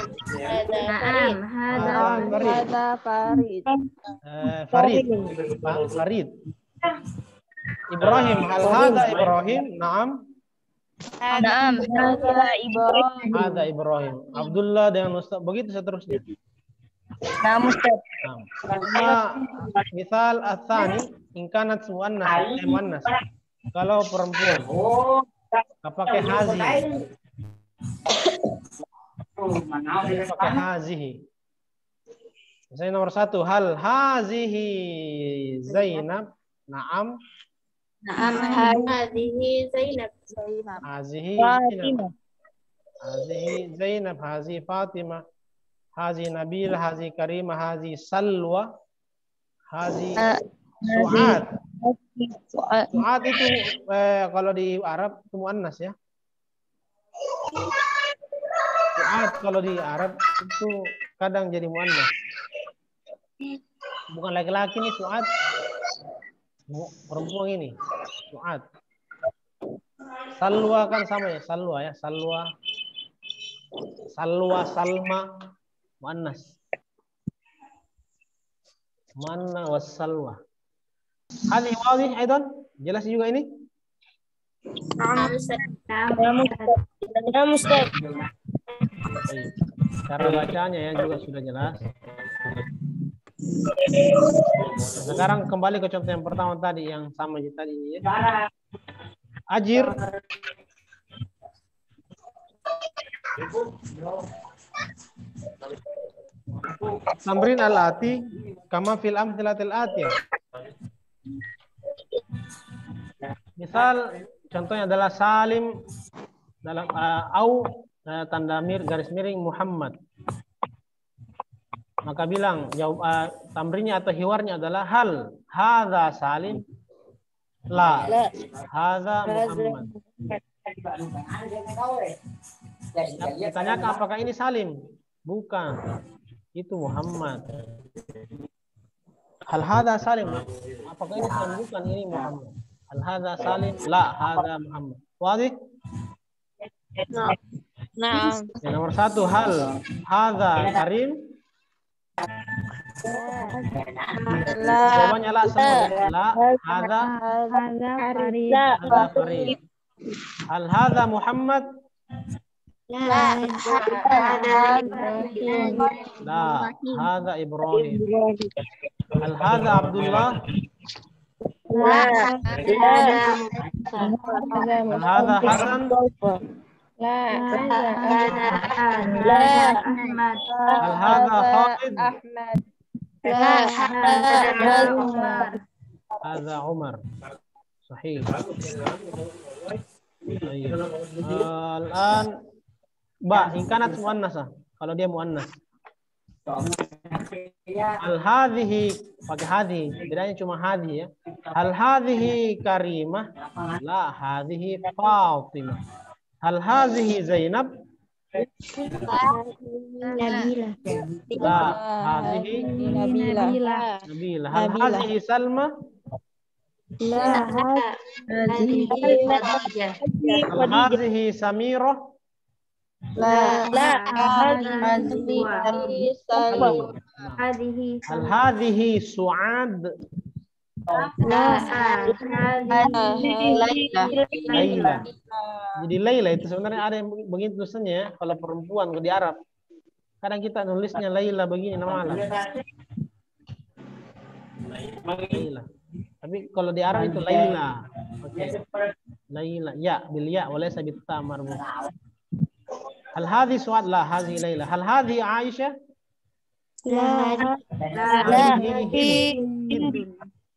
S1: Farid. Ibrahim. Hal hadza Ibrahim? Na'am. Hadza Ibrahim. Abdullah dengan Ustaz. Begitu seterusnya.
S4: Naam Ustaz.
S1: Misal atsani in kanat muannas. Kalau perempuan pakai hazi. Pakai hazihi. Misalnya nomor 1 hal hazihi Zainab. Na'am.
S6: Hazihi Zainab.
S1: Hazihi Zainab. Hazihi Zainab. Hazihi Fatimah. Hazi Nabil, Hazi Karimah, Hazi Salwa, Hazi Su'ad. Su'ad itu kalau di Arab itu muannas ya. Su'ad kalau di Arab itu kadang jadi muannas. Bukan laki-laki nih Su'ad. Perempuan ini Su'ad. Salwa kan sama ya, Salwa ya, Salwa. Salwa, Salma. Muannas. Manna wassalwa. Hadhi wadih aidan? Jelas juga ini? Cara bacanya ya juga sudah jelas. Sekarang kembali ke contoh yang pertama tadi yang sama tadi ya. Ajir. Tamrin al-ati kama fil amthilatil atiyah. Misal contohnya adalah Salim dalam tanda garis miring Muhammad. Maka bilang jawab tamrinnya atau hiwarnya adalah hal hadza Salim, la hadza Muhammad. Ditanyakan apakah ini Salim? Bukan, itu Muhammad. Hal hadza Salim, apakah ini Salim? Bukan, ini Muhammad. Hal hadza Salim, la hadza Muhammad. Wadih?
S7: Nah.
S1: Yang nomor 1, hal hadza Karim. Jawabannya la semua. La hadza Karim. Hal hadza Muhammad.
S6: La
S1: hadza Ibrahim. Hal hadza Abdullah. Hal hadza Hasan. Hal hadza Khalid. Hadza Umar. Sahih. Al-an ba in kanat muannasah, kalau dia muannas. Al hadhihi pakai hadhihi, bedanya cuma hadhihi ya. Hal hadhihi Karimah, la hadhihi Fatimah. Hal hadhihi Zainab, la hadhihi Nabilah. Hal hadhihi Salma,
S6: La
S1: hadhihi Samirah, hal hadhihi Su'ad, Laila. Jadi Laila itu sebenarnya ada yang begitu tulisannya ya. Kalau perempuan di Arab, kadang kita nulisnya Laila begini nama Allah. Laila. Tapi kalau di Arab itu Laila. Oke. Laila. Ya, bil ya, walaysa bit ta marbu. Hal hadhi Su'ad, la hadhi Laila. Hal hadhi Aisyah?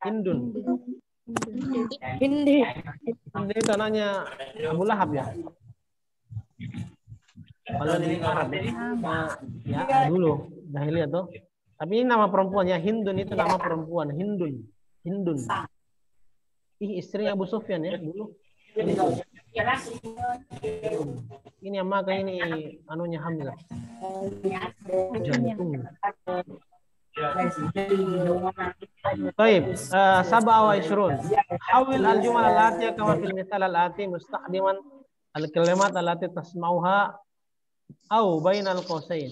S1: Hindun. Hindi itu anaknya Abu Lahab ya. Kalau di Arab ya dulu jahiliyah tuh. Tapi ini nama perempuannya Hindun, itu nama perempuan Hindun. Istrinya Abu Sufyan ya dulu. Ini yang makan ini anunya Hamzah. Jantung. Baik, sab'a wa ishrun. Hawil al-jumal al-atiyah kama fil mithal al-ati mustaqdiman al-kalimat allati tasma'uha au bainal qausain.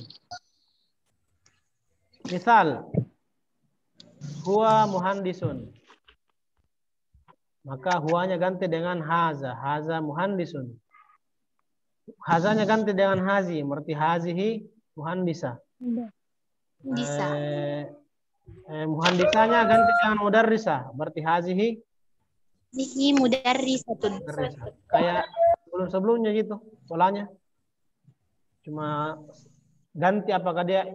S1: Misal, huwa muhandisun. Maka huwanya ganti dengan haza, haza muhandisun. Hazanya ganti dengan hazi, berarti hazihi muhandisa. Muhandisanya ganti dengan mudarrisah, berarti hazihi
S6: mudarrisatun.
S1: Kayak sebelumnya gitu polanya. Cuma ganti apakah dia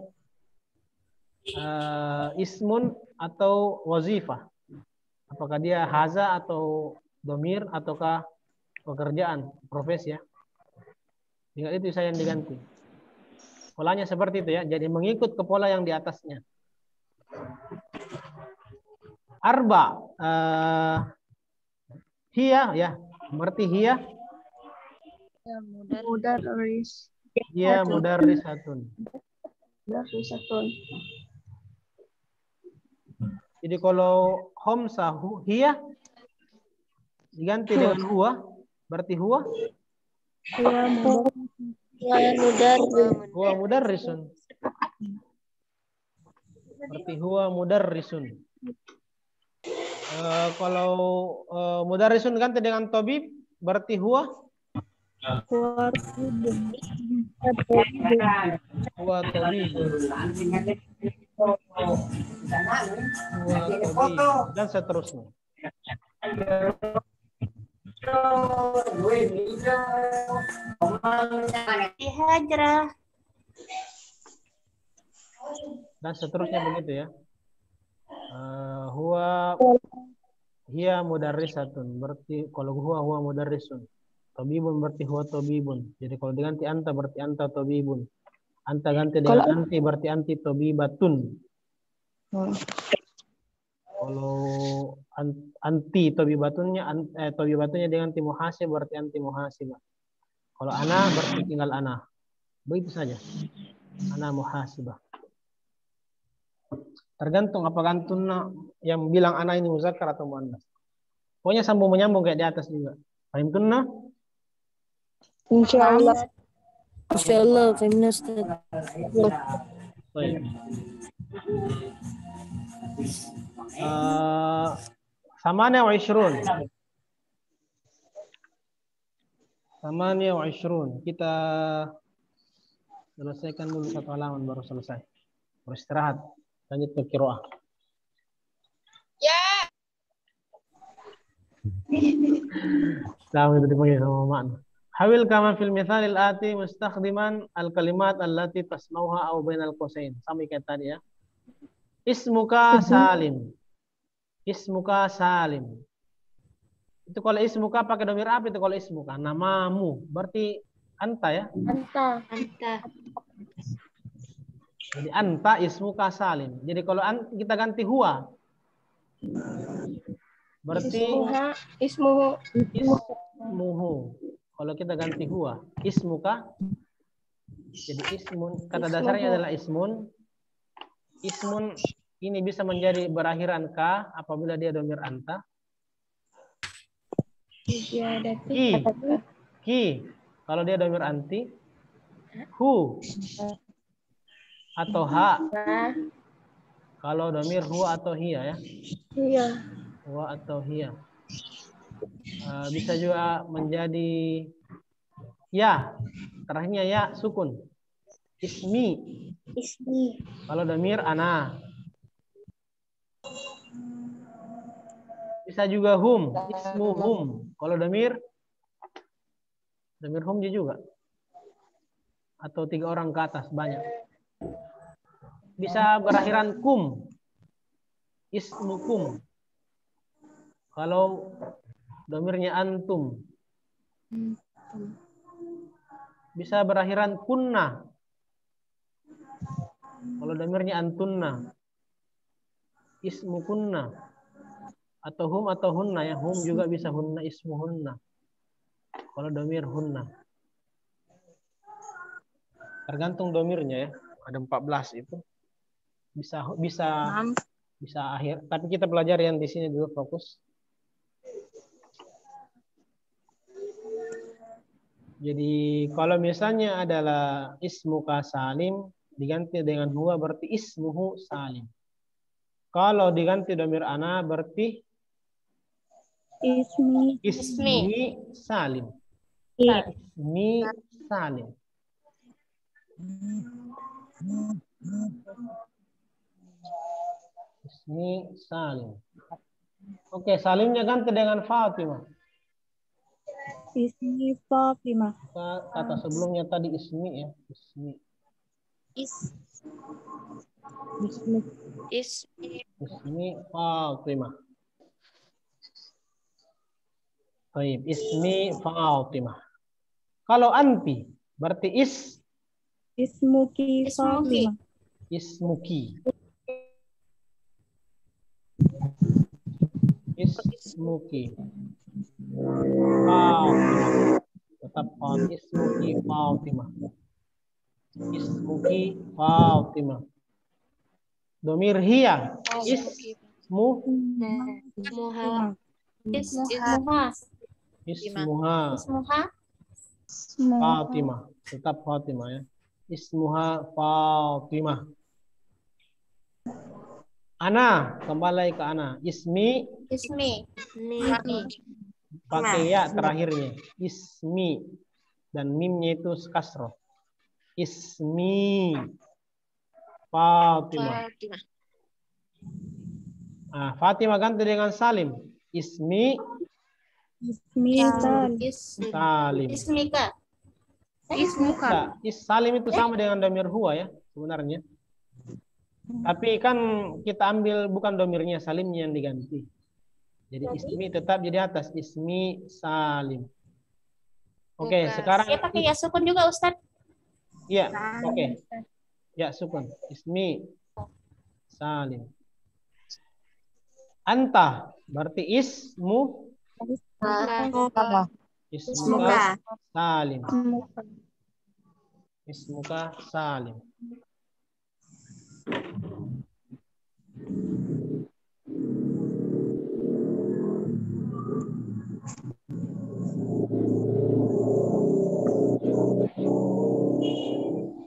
S1: ismun atau wazifah. Apakah dia haza atau domir ataukah pekerjaan, profesi ya. Tinggal itu saya yang diganti. Polanya seperti itu ya. Jadi mengikut ke pola yang di atasnya. Arba. Hiya ya. Berarti hiya. Hiya mudarrisatun. Jadi kalau homsa hiya diganti dengan huwa. Berarti huwa. Huwa mudarrisun. Berarti huwa mudarrisun. Kalau mudarrisun ganti dengan tabib, berarti huwa tabib. Dan seterusnya.
S6: Hajrah.
S1: Dan seterusnya begitu ya. Huwa hiya mudarrisatun, berarti kalau huwa mudarrisun. Tabibun berarti huwa tabibun. Jadi kalau diganti anta berarti anta tabibun. Anta ganti dengan anti berarti anti tabibatun. Kalau anti tabibatunnya dengan anti muhasib berarti anti muhasibah. Kalau ana berarti tinggal ana. Begitu saja. Ana muhasibah. Tergantung apakah antunna yang bilang ana ini muzakkar atau muannas. Pokoknya sambung menyambung kayak di atas juga. Fahim tunna?
S2: Insyaallah. Insyaallah, fahimna Ustaz.
S1: Baik. Samania wa ishrun. Kita selesaikan dulu satu halaman baru selesai. Beristirahat. Lanjut ke qiraah. Ya. Tahu itu dipanggil sama makna. Hawil kama fil mithalil ati mustakhdiman al kalimat allati tasmauha aw bainal qausain. Sama kayak tadi ya. Ismuka Salim. Ismuka Salim. Itu kalau ismuka pakai domir apa itu kalau ismuka? Namamu. Berarti anta ya?
S2: Anta.
S1: Jadi anta ismuka Salim. Jadi kalau kita ganti huwa. Berarti ismuhu. Kalau kita ganti huwa, ismuka. Jadi ismun, kata dasarnya adalah ismun. Ismun ini bisa menjadi berakhiran ka apabila dia domir anta. Ki. Kalau dia domir anti. Hu. Atau ha. Kalau domir huwa atau hiya ya.
S2: Iya.
S1: Huwa atau hiya. Bisa juga menjadi ya. Terakhirnya ya sukun. Ismi. Kalau domir ana. Bisa juga hum. Ismu hum. Kalau domir hum juga. Atau 3 orang ke atas banyak. Bisa berakhiran kum. Ismukum. Kalau domirnya antum. Bisa berakhiran kunna. Kalau domirnya antunna. Ismukunna. Atau hum atau hunna ya. Hum juga bisa hunna ismuhunna. Kalau domir hunna. Tergantung domirnya ya. Ada 14 itu. Bisa akhir. Tapi kita pelajari yang di sini dulu fokus. Jadi kalau misalnya adalah ismuka Salim diganti dengan huwa berarti ismuhu Salim. Kalau diganti domir ana berarti ismi Salim. Ismi Salim. Ismi Salim. Oke, Salimnya ganti dengan Fatimah.
S2: Ismi Fatimah.
S1: Kata sebelumnya tadi ismi ya. Ismi Fatimah. Baik, ismi Fatimah. Kalau anti berarti
S2: Ismuki Fatimah.
S1: Ismuki. Fatimah. Tetap ismuki Fatimah. Ismuki Fatimah. Domir hiya. Ismuha. Fatimah. Tetap Fatimah ya. Ismuha Fatimah. Ana, kembali ke ana. Ismi. Pakai ya terakhirnya. Ismi. Dan mimnya itu kasroh. Ismi. Fatimah. Fatimah ganti dengan Salim. Ismi
S2: Misal.
S1: Salim.
S6: Ismika.
S5: Ismuka.
S1: Ya, salim itu sama dengan domir huwa ya sebenarnya. Tapi kan kita ambil bukan domirnya, salimnya yang diganti. Jadi ismi tetap jadi atas, ismi salim. Oke,
S7: Muka.
S1: sekarang
S6: Ya pakai ya sukun juga Ustadz.
S1: iya, oke. Ya sukun, ismi salim. Anta berarti ismu ismuka salim. Ismuka salim.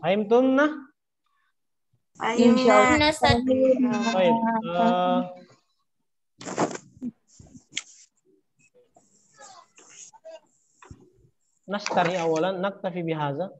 S1: Fahimtumna?
S6: Nah, Ustadz.
S1: Baik. Nastari awalan naktafi bihaza.